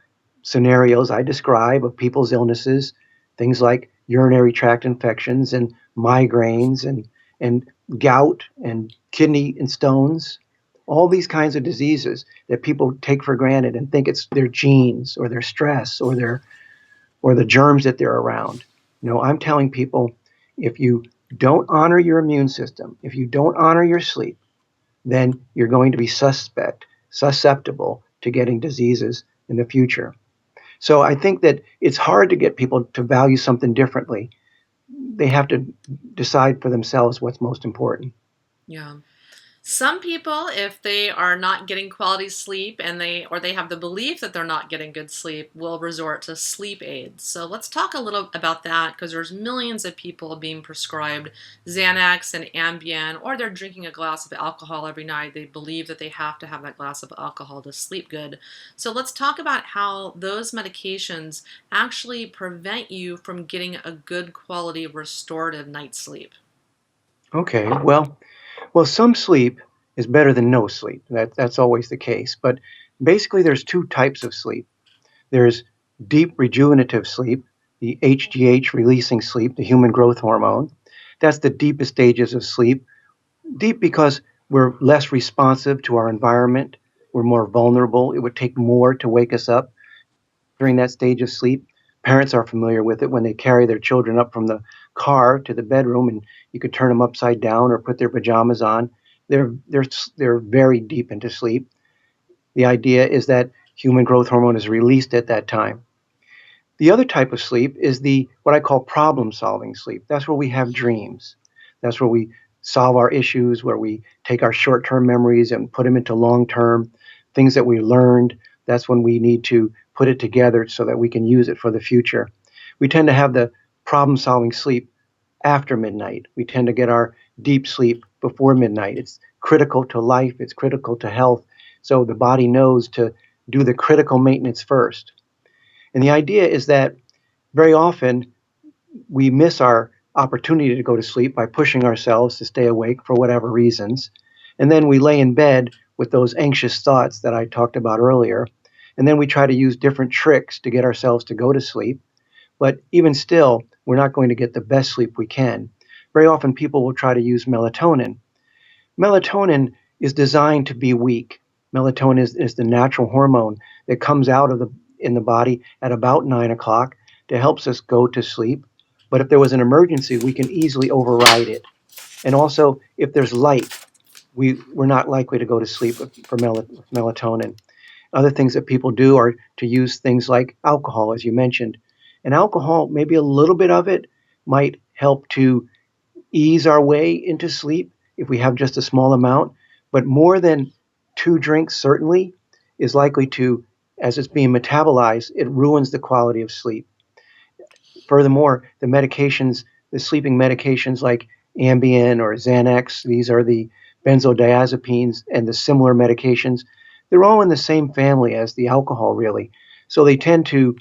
scenarios I describe of people's illnesses, things like urinary tract infections and migraines and gout and kidney and stones, all these kinds of diseases that people take for granted and think it's their genes or their stress or the germs that they're around. No, I'm telling people if you don't honor your immune system, if you don't honor your sleep, then you're going to be susceptible to getting diseases in the future. So I think that it's hard to get people to value something differently. they have to decide for themselves what's most important. Yeah. Some people, if they are not getting quality sleep and they have the belief that they're not getting good sleep, will resort to sleep aids. So let's talk a little about that because there's millions of people being prescribed Xanax and Ambien, or they're drinking a glass of alcohol every night. They believe that they have to have that glass of alcohol to sleep good. So let's talk about how those medications actually prevent you from getting a good quality restorative night's sleep. Okay, well, some sleep is better than no sleep. That's always the case. But basically, there's two types of sleep. There's deep rejuvenative sleep, the HGH releasing sleep, the human growth hormone. That's the deepest stages of sleep. Deep because we're less responsive to our environment. We're more vulnerable. It would take more to wake us up during that stage of sleep. Parents are familiar with it when they carry their children up from the car to the bedroom, and you could turn them upside down or put their pajamas on. They're very deep into sleep. The idea is that human growth hormone is released at that time. The other type of sleep is the what I call problem solving sleep. That's where we have dreams. That's where we solve our issues, where we take our short term memories and put them into long term things that we learned. That's when we need to put it together so that we can use it for the future. We tend to have the problem solving sleep after midnight. We tend to get our deep sleep before midnight. It's critical to life, it's critical to health. So the body knows to do the critical maintenance first. And the idea is that very often we miss our opportunity to go to sleep by pushing ourselves to stay awake for whatever reasons. And then we lay in bed with those anxious thoughts that I talked about earlier. And then we try to use different tricks to get ourselves to go to sleep. But even still, we're not going to get the best sleep we can. Very often, people will try to use melatonin. Melatonin is designed to be weak. Melatonin is the natural hormone that comes out of the in the body at about 9 o'clock that helps us go to sleep. But if there was an emergency, we can easily override it. And also, if there's light, we're not likely to go to sleep for melatonin. Other things that people do are to use things like alcohol, as you mentioned. And alcohol, maybe a little bit of it might help to ease our way into sleep if we have just a small amount, but more than two drinks certainly is likely to, as it's being metabolized, it ruins the quality of sleep. Furthermore, the sleeping medications like Ambien or Xanax, these are the benzodiazepines and the similar medications, they're all in the same family as the alcohol, really. So they tend to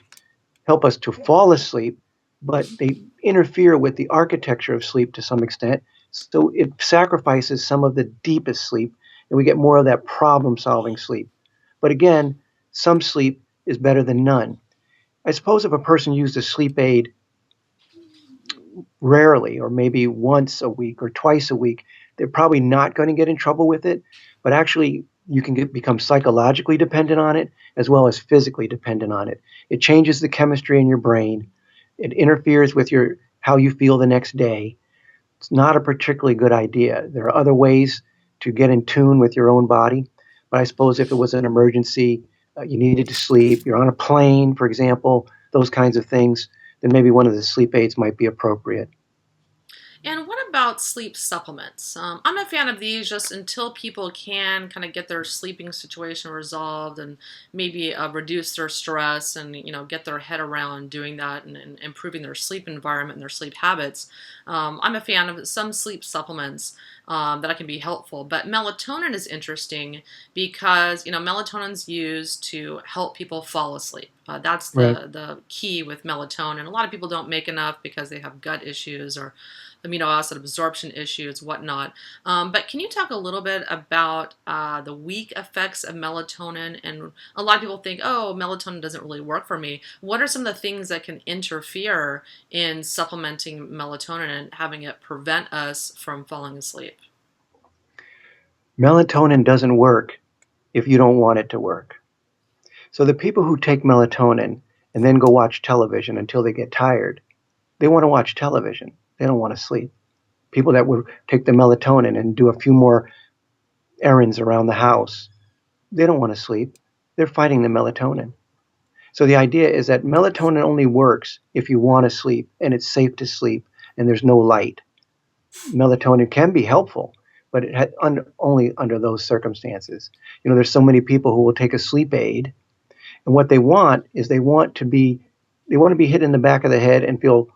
help us to fall asleep, but they interfere with the architecture of sleep to some extent. So it sacrifices some of the deepest sleep, and we get more of that problem solving sleep. But again, some sleep is better than none. I suppose if a person used a sleep aid rarely, or maybe once a week or twice a week, they're probably not going to get in trouble with it. But actually, you can become psychologically dependent on it as well as physically dependent on it. It changes the chemistry in your brain. It interferes with your how you feel the next day. It's not a particularly good idea. There are other ways to get in tune with your own body. But I suppose if it was an emergency, you needed to sleep, you're on a plane, for example, those kinds of things, then maybe one of the sleep aids might be appropriate. And what about sleep supplements? I'm a fan of these just until people can kind of get their sleeping situation resolved and maybe reduce their stress and get their head around doing that and improving their sleep environment and their sleep habits. I'm a fan of some sleep supplements that can be helpful, but melatonin is interesting because melatonin's used to help people fall asleep. That's Right. the key with melatonin. A lot of people don't make enough because they have gut issues or amino acid absorption issues, whatnot. But can you talk a little bit about the weak effects of melatonin? And a lot of people think, oh, melatonin doesn't really work for me. What are some of the things that can interfere in supplementing melatonin and having it prevent us from falling asleep? Melatonin doesn't work if you don't want it to work. So the people who take melatonin and then go watch television until they get tired, they want to watch television. They don't want to sleep. People that would take the melatonin and do a few more errands around the house, they don't want to sleep. They're fighting the melatonin. So the idea is that melatonin only works if you want to sleep and it's safe to sleep. and there's no light. Melatonin can be helpful, but only under those circumstances. There's so many people who will take a sleep aid, and what they want is they want to be hit in the back of the head and feel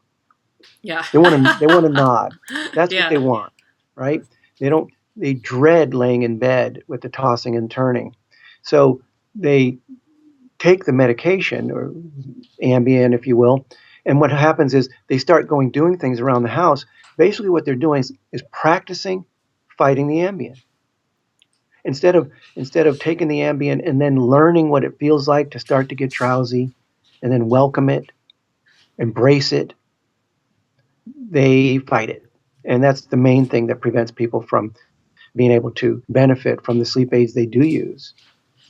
Yeah. they want to nod. That's what Yeah. they want, right? They dread laying in bed with the tossing and turning. So they take the medication or Ambien, if you will, and what happens is they start doing things around the house. Basically, what they're doing is practicing fighting the Ambien. Instead of taking the Ambien and then learning what it feels like to start to get drowsy, and then welcome it, embrace it, they fight it. And that's the main thing that prevents people from being able to benefit from the sleep aids they do use.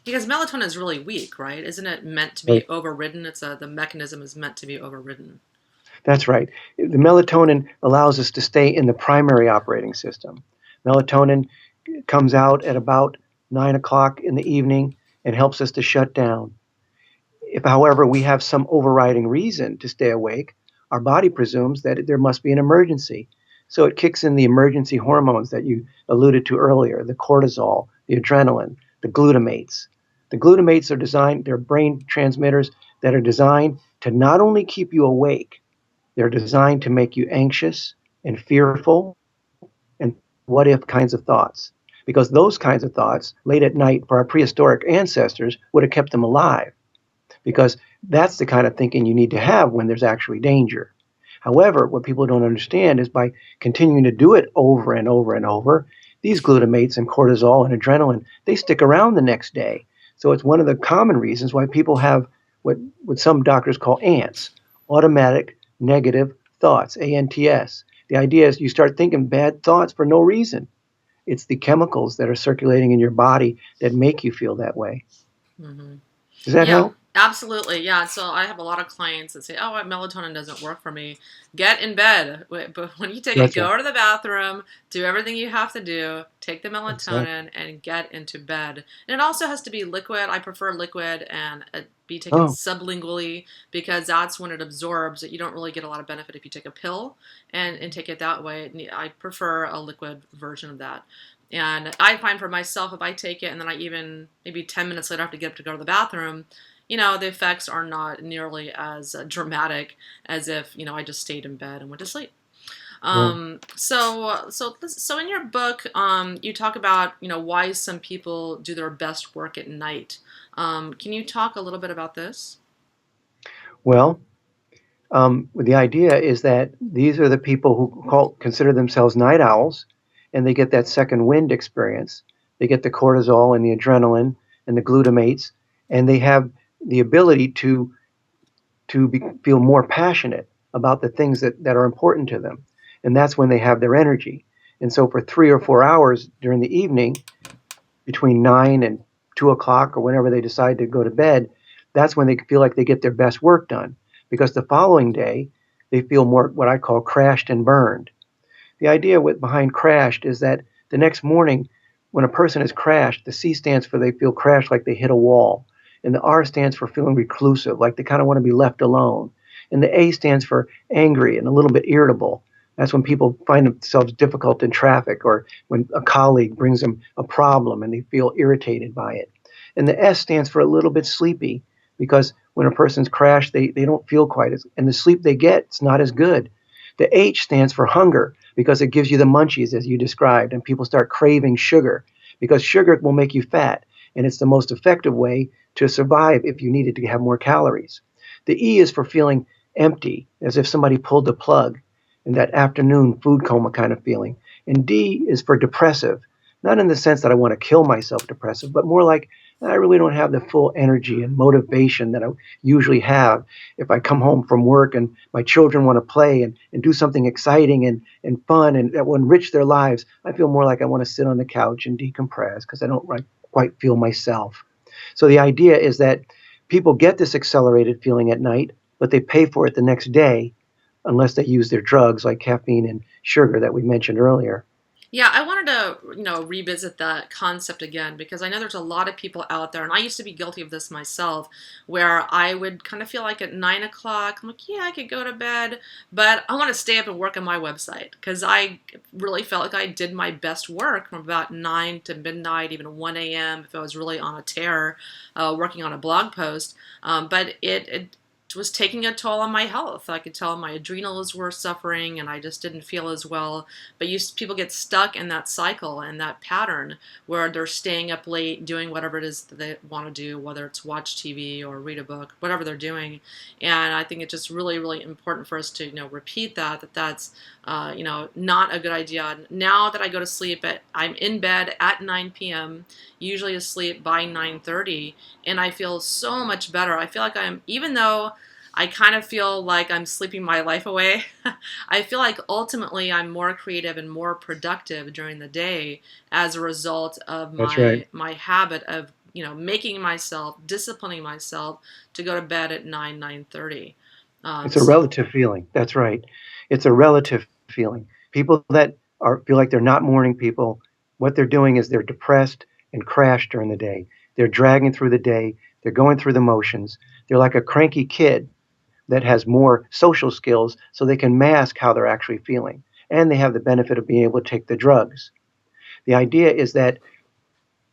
Because melatonin is really weak, right? Isn't it meant to be Right? overridden? The mechanism is meant to be overridden. That's right. The melatonin allows us to stay in the primary operating system. Melatonin comes out at about 9 o'clock in the evening and helps us to shut down. If, however, we have some overriding reason to stay awake, our body presumes that there must be an emergency. So it kicks in the emergency hormones that you alluded to earlier, the cortisol, the adrenaline, the glutamates. The glutamates they're brain transmitters that are designed to not only keep you awake, they're designed to make you anxious and fearful and what if kinds of thoughts. Because those kinds of thoughts, late at night, for our prehistoric ancestors, would have kept them alive. Because that's the kind of thinking you need to have when there's actually danger. However, what people don't understand is by continuing to do it over and over and over, these glutamates and cortisol and adrenaline, they stick around the next day. So it's one of the common reasons why people have what some doctors call ANTS, automatic negative thoughts, ANTS. The idea is you start thinking bad thoughts for no reason. It's the chemicals that are circulating in your body that make you feel that way. Mm-hmm. Does that Yeah, help? absolutely. Yeah. So I have a lot of clients that say, "Oh, melatonin doesn't work for me." Get in bed, but when you take it, That's right. go to the bathroom, do everything you have to do, take the Exactly. melatonin, and get into bed. And it also has to be liquid. I prefer liquid and be taken Oh, sublingually because that's when it absorbs. You don't really get a lot of benefit if you take a pill and take it that way. I prefer a liquid version of that. And I find for myself, if I take it and then I even maybe 10 minutes later have to get up to go to the bathroom, the effects are not nearly as dramatic as if, I just stayed in bed and went to sleep. right. So in your book, you talk about, why some people do their best work at night. Can you talk a little bit about this? Well, the idea is that these are the people who consider themselves night owls, and they get that second wind experience. They get the cortisol and the adrenaline and the glutamates, and they have the ability to feel more passionate about the things that are important to them. And that's when they have their energy. And so for 3 or 4 hours during the evening, between 9 and 2 o'clock or whenever they decide to go to bed, that's when they feel like they get their best work done. Because the following day, they feel more what I call crashed and burned. The idea behind crashed is that the next morning, when a person is crashed, the C stands for they feel crashed like they hit a wall. And the R stands for feeling reclusive, like they kind of want to be left alone. And the A stands for angry and a little bit irritable. That's when people find themselves difficult in traffic or when a colleague brings them a problem and they feel irritated by it. And the S stands for a little bit sleepy because when a person's crashed, they don't feel quite as, and the sleep they get is not as good. The H stands for hunger because it gives you the munchies as you described, and people start craving sugar because sugar will make you fat, and it's the most effective way to survive if you needed to have more calories. The E is for feeling empty, as if somebody pulled the plug, in that afternoon food coma kind of feeling. And D is for depressive, not in the sense that I want to kill myself depressive, but more like I really don't have the full energy and motivation that I usually have if I come home from work and my children want to play and do something exciting and fun and that will enrich their lives. I feel more like I want to sit on the couch and decompress because I don't quite feel myself. So the idea is that people get this accelerated feeling at night, but they pay for it the next day unless they use their drugs like caffeine and sugar that we mentioned earlier. Yeah, I wanted to, revisit that concept again because I know there's a lot of people out there, and I used to be guilty of this myself, where I would kind of feel like at 9 o'clock, I'm like, yeah, I could go to bed, but I want to stay up and work on my website because I really felt like I did my best work from about 9 to midnight, even 1 a.m. if I was really on a tear, working on a blog post. But it was taking a toll on my health. I could tell my adrenals were suffering and I just didn't feel as well. But people get stuck in that cycle and that pattern where they're staying up late doing whatever it is that they want to do, whether it's watch TV or read a book, whatever they're doing. And I think it's just really, really important for us to repeat that's not a good idea. Now that I go to sleep I'm in bed at 9 p.m., usually asleep by 9:30, and I feel so much better. I feel like even though I kind of feel like I'm sleeping my life away. I feel like ultimately I'm more creative and more productive during the day as a result of That's right. my habit of making myself, disciplining myself to go to bed at 9:30. It's a So relative feeling. That's right. It's a relative feeling. People that feel like they're not morning people, what they're doing is they're depressed and crash during the day. They're dragging through the day. They're going through the motions. They're like a cranky kid that has more social skills so they can mask how they're actually feeling. And they have the benefit of being able to take the drugs. The idea is that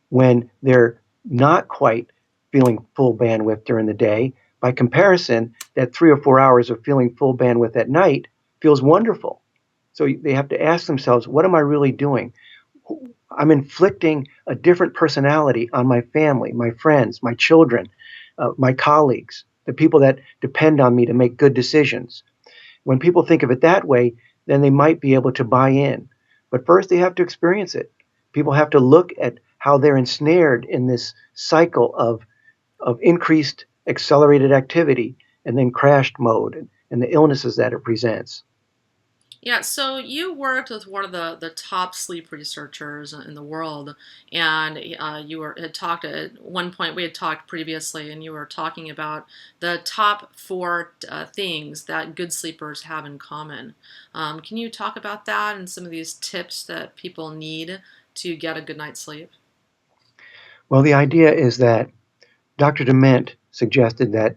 when they're not quite feeling full bandwidth during the day, by comparison, that 3 or 4 hours of feeling full bandwidth at night feels wonderful. So they have to ask themselves, what am I really doing? I'm inflicting a different personality on my family, my friends, my children, my colleagues, the people that depend on me to make good decisions. When people think of it that way, then they might be able to buy in. But first, they have to experience it. People have to look at how they're ensnared in this cycle of increased accelerated activity and then crashed mode and the illnesses that it presents. yeah, so you worked with one of the top sleep researchers in the world, and you had talked at one point. We had talked previously, and you were talking about the top four things that good sleepers have in common. Can you talk about that and some of these tips that people need to get a good night's sleep? Well, the idea is that Dr. Dement suggested that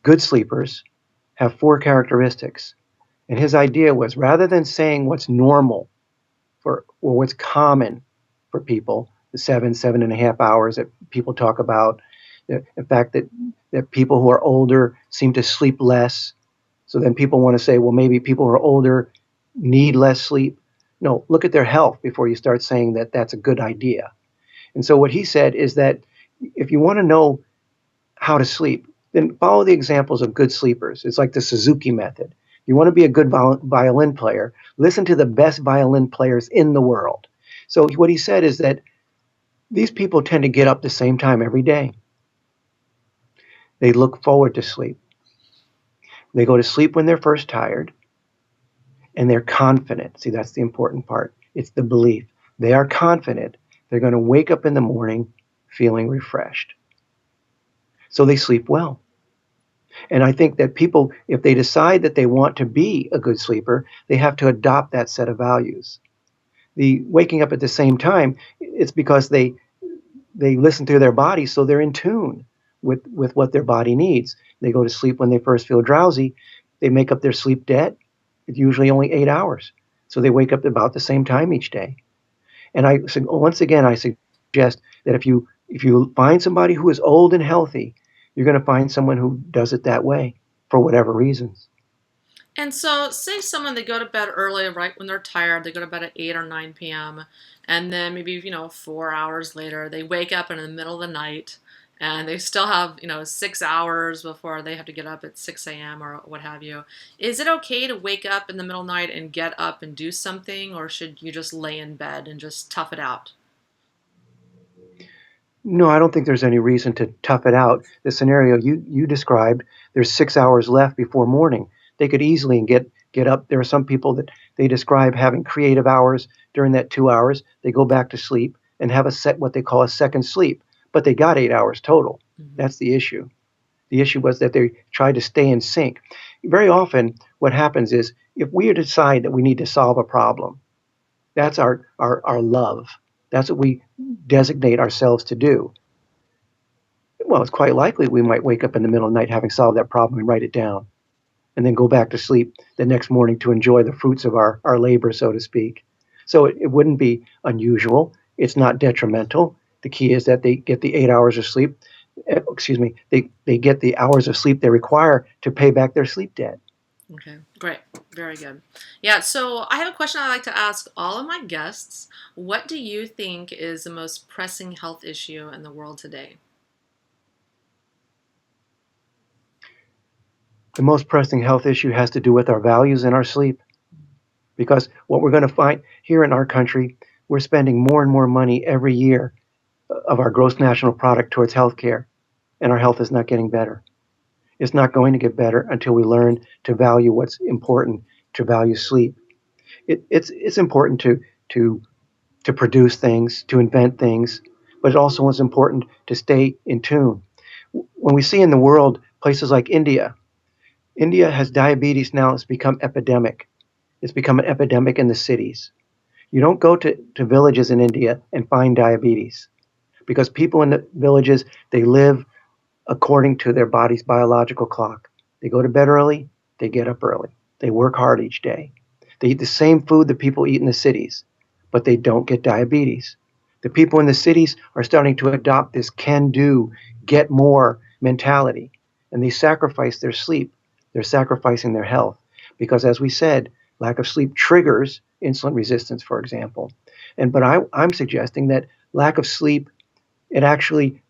good sleepers have four characteristics. And his idea was rather than saying what's normal for or what's common for people, the 7.5 hours that people talk about, the fact that people who are older seem to sleep less. So then people want to say, well, maybe people who are older need less sleep. No, look at their health before you start saying that that's a good idea. And so what he said is that if you want to know how to sleep, then follow the examples of good sleepers. It's like the Suzuki method. You want to be a good violin player, listen to the best violin players in the world. So what he said is that these people tend to get up the same time every day. They look forward to sleep. They go to sleep when they're first tired, and they're confident. See, that's the important part. It's the belief. They are confident they're going to wake up in the morning feeling refreshed. So they sleep well. And I think that people, if they decide that they want to be a good sleeper, they have to adopt that set of values. The waking up at the same time, it's because they listen to their body, so they're in tune with what their body needs. They go to sleep when they first feel drowsy. They make up their sleep debt. It's usually only 8 hours. So they wake up about the same time each day. And once again, I suggest that if you find somebody who is old and healthy, you're going to find someone who does it that way for whatever reasons. And so, say someone they go to bed early, right when they're tired, they go to bed at 8 or 9 p.m., and then maybe 4 hours later they wake up in the middle of the night, and they still have 6 hours before they have to get up at 6 a.m. or what have you. Is it okay to wake up in the middle of the night and get up and do something, or should you just lay in bed and just tough it out? No, I don't think there's any reason to tough it out. The scenario you described, there's 6 hours left before morning. They could easily get up. There are some people that they describe having creative hours during that 2 hours. They go back to sleep and have what they call a second sleep, but they got 8 hours total. Mhm. That's the issue. The issue was that they tried to stay in sync. Very often, what happens is if we decide that we need to solve a problem, That's our love. That's what we designate ourselves to do. Well, it's quite likely we might wake up in the middle of the night having solved that problem and write it down, and then go back to sleep the next morning to enjoy the fruits of our labor, so to speak. So it wouldn't be unusual. It's not detrimental. The key is that they get the 8 hours of sleep. Excuse me. They get the hours of sleep they require to pay back their sleep debt. Okay, great. Very good. Yeah, so I have a question I like to ask all of my guests. What do you think is the most pressing health issue in the world today? The most pressing health issue has to do with our values and our sleep. Because what we're going to find here in our country, we're spending more and more money every year of our gross national product towards healthcare, and our health is not getting better. It's not going to get better until we learn to value what's important, to value sleep. It's important to to produce things, to invent things, but it also is important to stay in tune. When we see in the world places like India, India has diabetes now. It's become epidemic. It's become an epidemic in the cities. You don't go to villages in India and find diabetes because people in the villages, they live according to their body's biological clock. They go to bed early, they get up early. They work hard each day. They eat the same food that people eat in the cities, but they don't get diabetes. The people in the cities are starting to adopt this can do, get more mentality, and they sacrifice their sleep. They're sacrificing their health because, as we said, lack of sleep triggers insulin resistance, for example. I'm suggesting that lack of sleep, it actually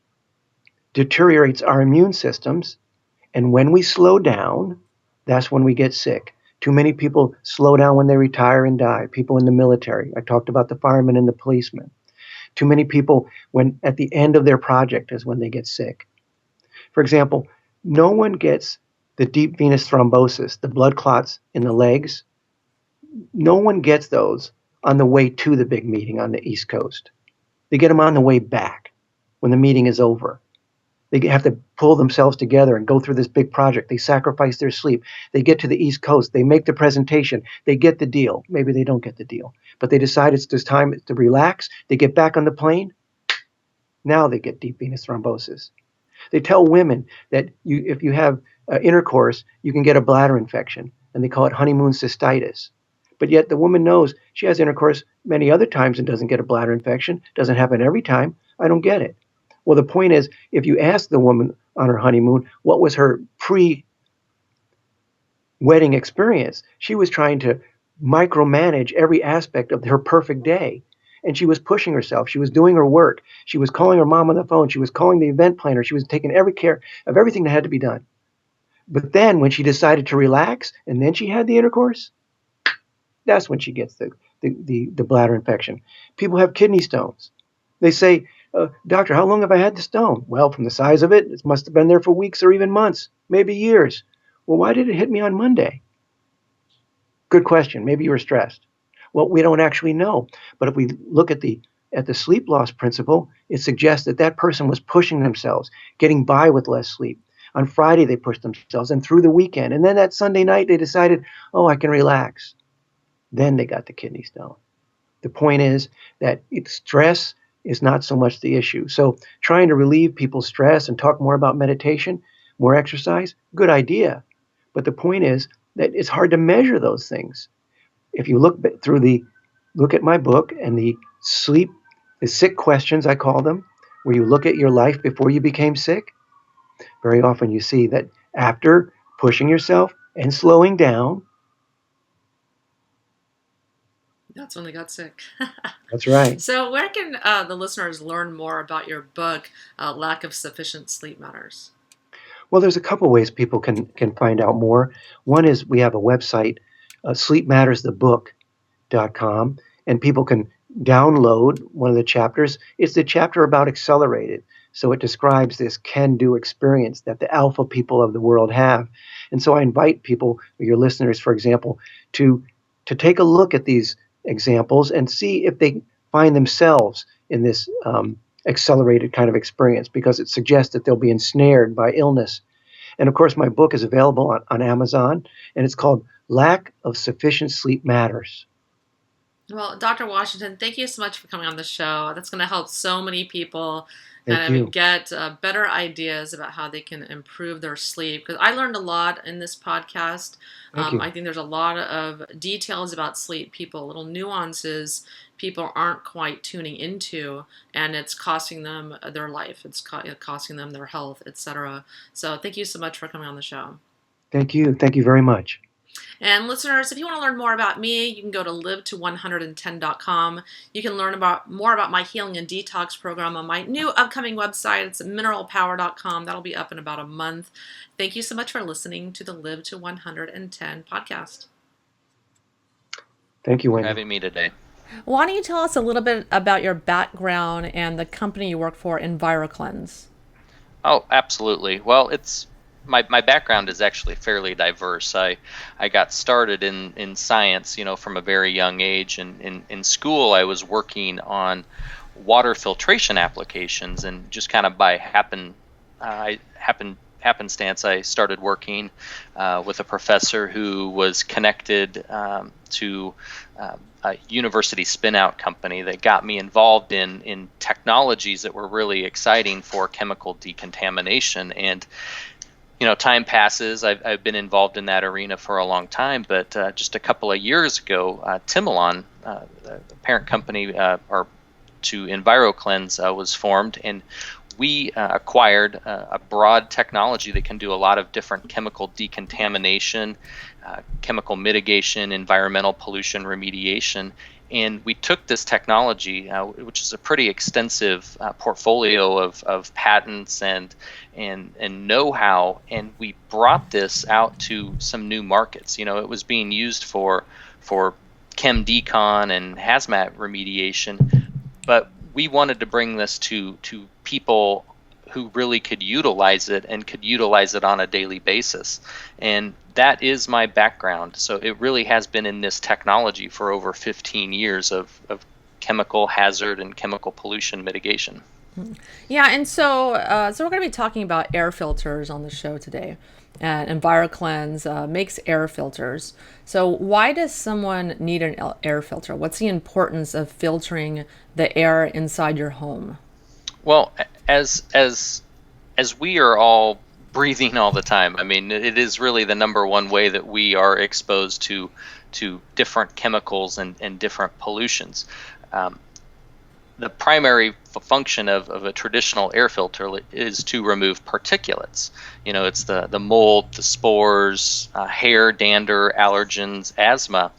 deteriorates our immune systems. And when we slow down, that's when we get sick. Too many people slow down when they retire and die. People in the military. I talked about the firemen and the policemen. Too many people, when at the end of their project, is when they get sick. For example, no one gets the deep venous thrombosis, the blood clots in the legs. No one gets those on the way to the big meeting on the East Coast. They get them on the way back when the meeting is over. They have to pull themselves together and go through this big project. They sacrifice their sleep. They get to the East Coast. They make the presentation. They get the deal. Maybe they don't get the deal, but they decide it's this time to relax. They get back on the plane. Now they get deep venous thrombosis. They tell women that if you have intercourse, you can get a bladder infection, and they call it honeymoon cystitis. But yet the woman knows she has intercourse many other times and doesn't get a bladder infection. Doesn't happen every time. I don't get it. Well, the point is, if you ask the woman on her honeymoon what was her pre-wedding experience, she was trying to micromanage every aspect of her perfect day. And she was pushing herself. She was doing her work. She was calling her mom on the phone. She was calling the event planner. She was taking every care of everything that had to be done. But then when she decided to relax and then she had the intercourse, that's when she gets the bladder infection. People have kidney stones. They say, doctor, how long have I had the stone? Well, from the size of it, it must have been there for weeks or even months, maybe years. Well, why did it hit me on Monday? Good question. Maybe you were stressed. Well, we don't actually know. But if we look at the sleep loss principle, it suggests that that person was pushing themselves, getting by with less sleep. On Friday, they pushed themselves and through the weekend. And then that Sunday night, they decided, oh, I can relax. Then they got the kidney stone. The point is that stress is not so much the issue. So trying to relieve people's stress and talk more about meditation, more exercise, good idea. But the point is that it's hard to measure those things. If you look at my book and the sick questions, I call them, where you look at your life before you became sick, very often you see that after pushing yourself and slowing down, That's when they got sick. that's right. So, where can the listeners learn more about your book, Lack of Sufficient Sleep Matters? Well, there's a couple ways people can find out more. One is we have a website, sleepmattersthebook.com, and people can download one of the chapters. It's the chapter about accelerated. So it describes this can-do experience that the alpha people of the world have. And so I invite people, your listeners, for example, to take a look at these examples and see if they find themselves in this accelerated kind of experience, because it suggests that they'll be ensnared by illness. And of course, my book is available on Amazon, and it's called Lack of Sufficient Sleep Matters. Well, Dr. Washington, thank you so much for coming on the show. That's going to help so many people Thank kind of you. get better ideas about how they can improve their sleep. Because I learned a lot in this podcast. Thank you. I think there's a lot of details about sleep, people, little nuances people aren't quite tuning into, and it's costing them their life. It's costing them their health, etc. So thank you so much for coming on the show. Thank you. Thank you very much. And listeners, if you want to learn more about me, you can go to live110.com. You can learn more about my healing and detox program on my new upcoming website. It's mineralpower.com. That'll be up in about a month. Thank you so much for listening to the Live to 110 podcast. Thank you, For Wendy. having me today. Why don't you tell us a little bit about your background and the company you work for, EnviroCleanse? Oh, absolutely. Well, it's my background is actually fairly diverse. I got started in science, from a very young age, and in school I was working on water filtration applications, and just kind of by happenstance, I started working with a professor who was connected to a university spin-out company that got me involved in technologies that were really exciting for chemical decontamination. And time passes. I've been involved in that arena for a long time, but just a couple of years ago, Timolon, the parent company to EnviroCleanse, was formed, and we acquired a broad technology that can do a lot of different chemical decontamination, chemical mitigation, environmental pollution remediation. And we took this technology, which is a pretty extensive portfolio of patents and know-how, and we brought this out to some new markets. It was being used for chem decon and hazmat remediation, but we wanted to bring this to people who really could utilize it and could utilize it on a daily basis. And that is my background. So it really has been in this technology for over 15 years of chemical hazard and chemical pollution mitigation. Yeah, and so we're going to be talking about air filters on the show today. And EnviroCleanse makes air filters. So why does someone need an air filter? What's the importance of filtering the air inside your home? Well, as we are all breathing all the time, I mean, it is really the number one way that we are exposed to different chemicals and different pollutions. The primary function of a traditional air filter is to remove particulates. It's the mold, the spores, hair, dander, allergens, asthma.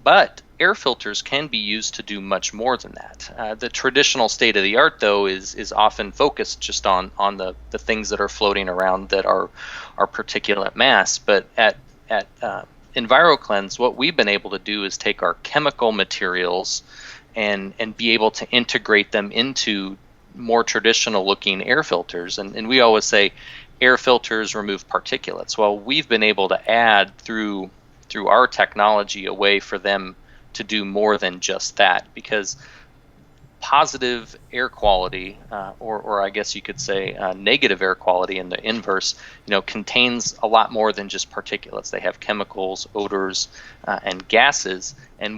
But air filters can be used to do much more than that. The traditional state of the art, though, is often focused just on the things that are floating around that are particulate mass. But at EnviroCleanse, what we've been able to do is take our chemical materials and be able to integrate them into more traditional looking air filters. And we always say air filters remove particulates. Well, we've been able to add through our technology a way for them to do more than just that, because positive air quality, or I guess you could say negative air quality in the inverse, contains a lot more than just particulates. They have chemicals, odors, and gases, and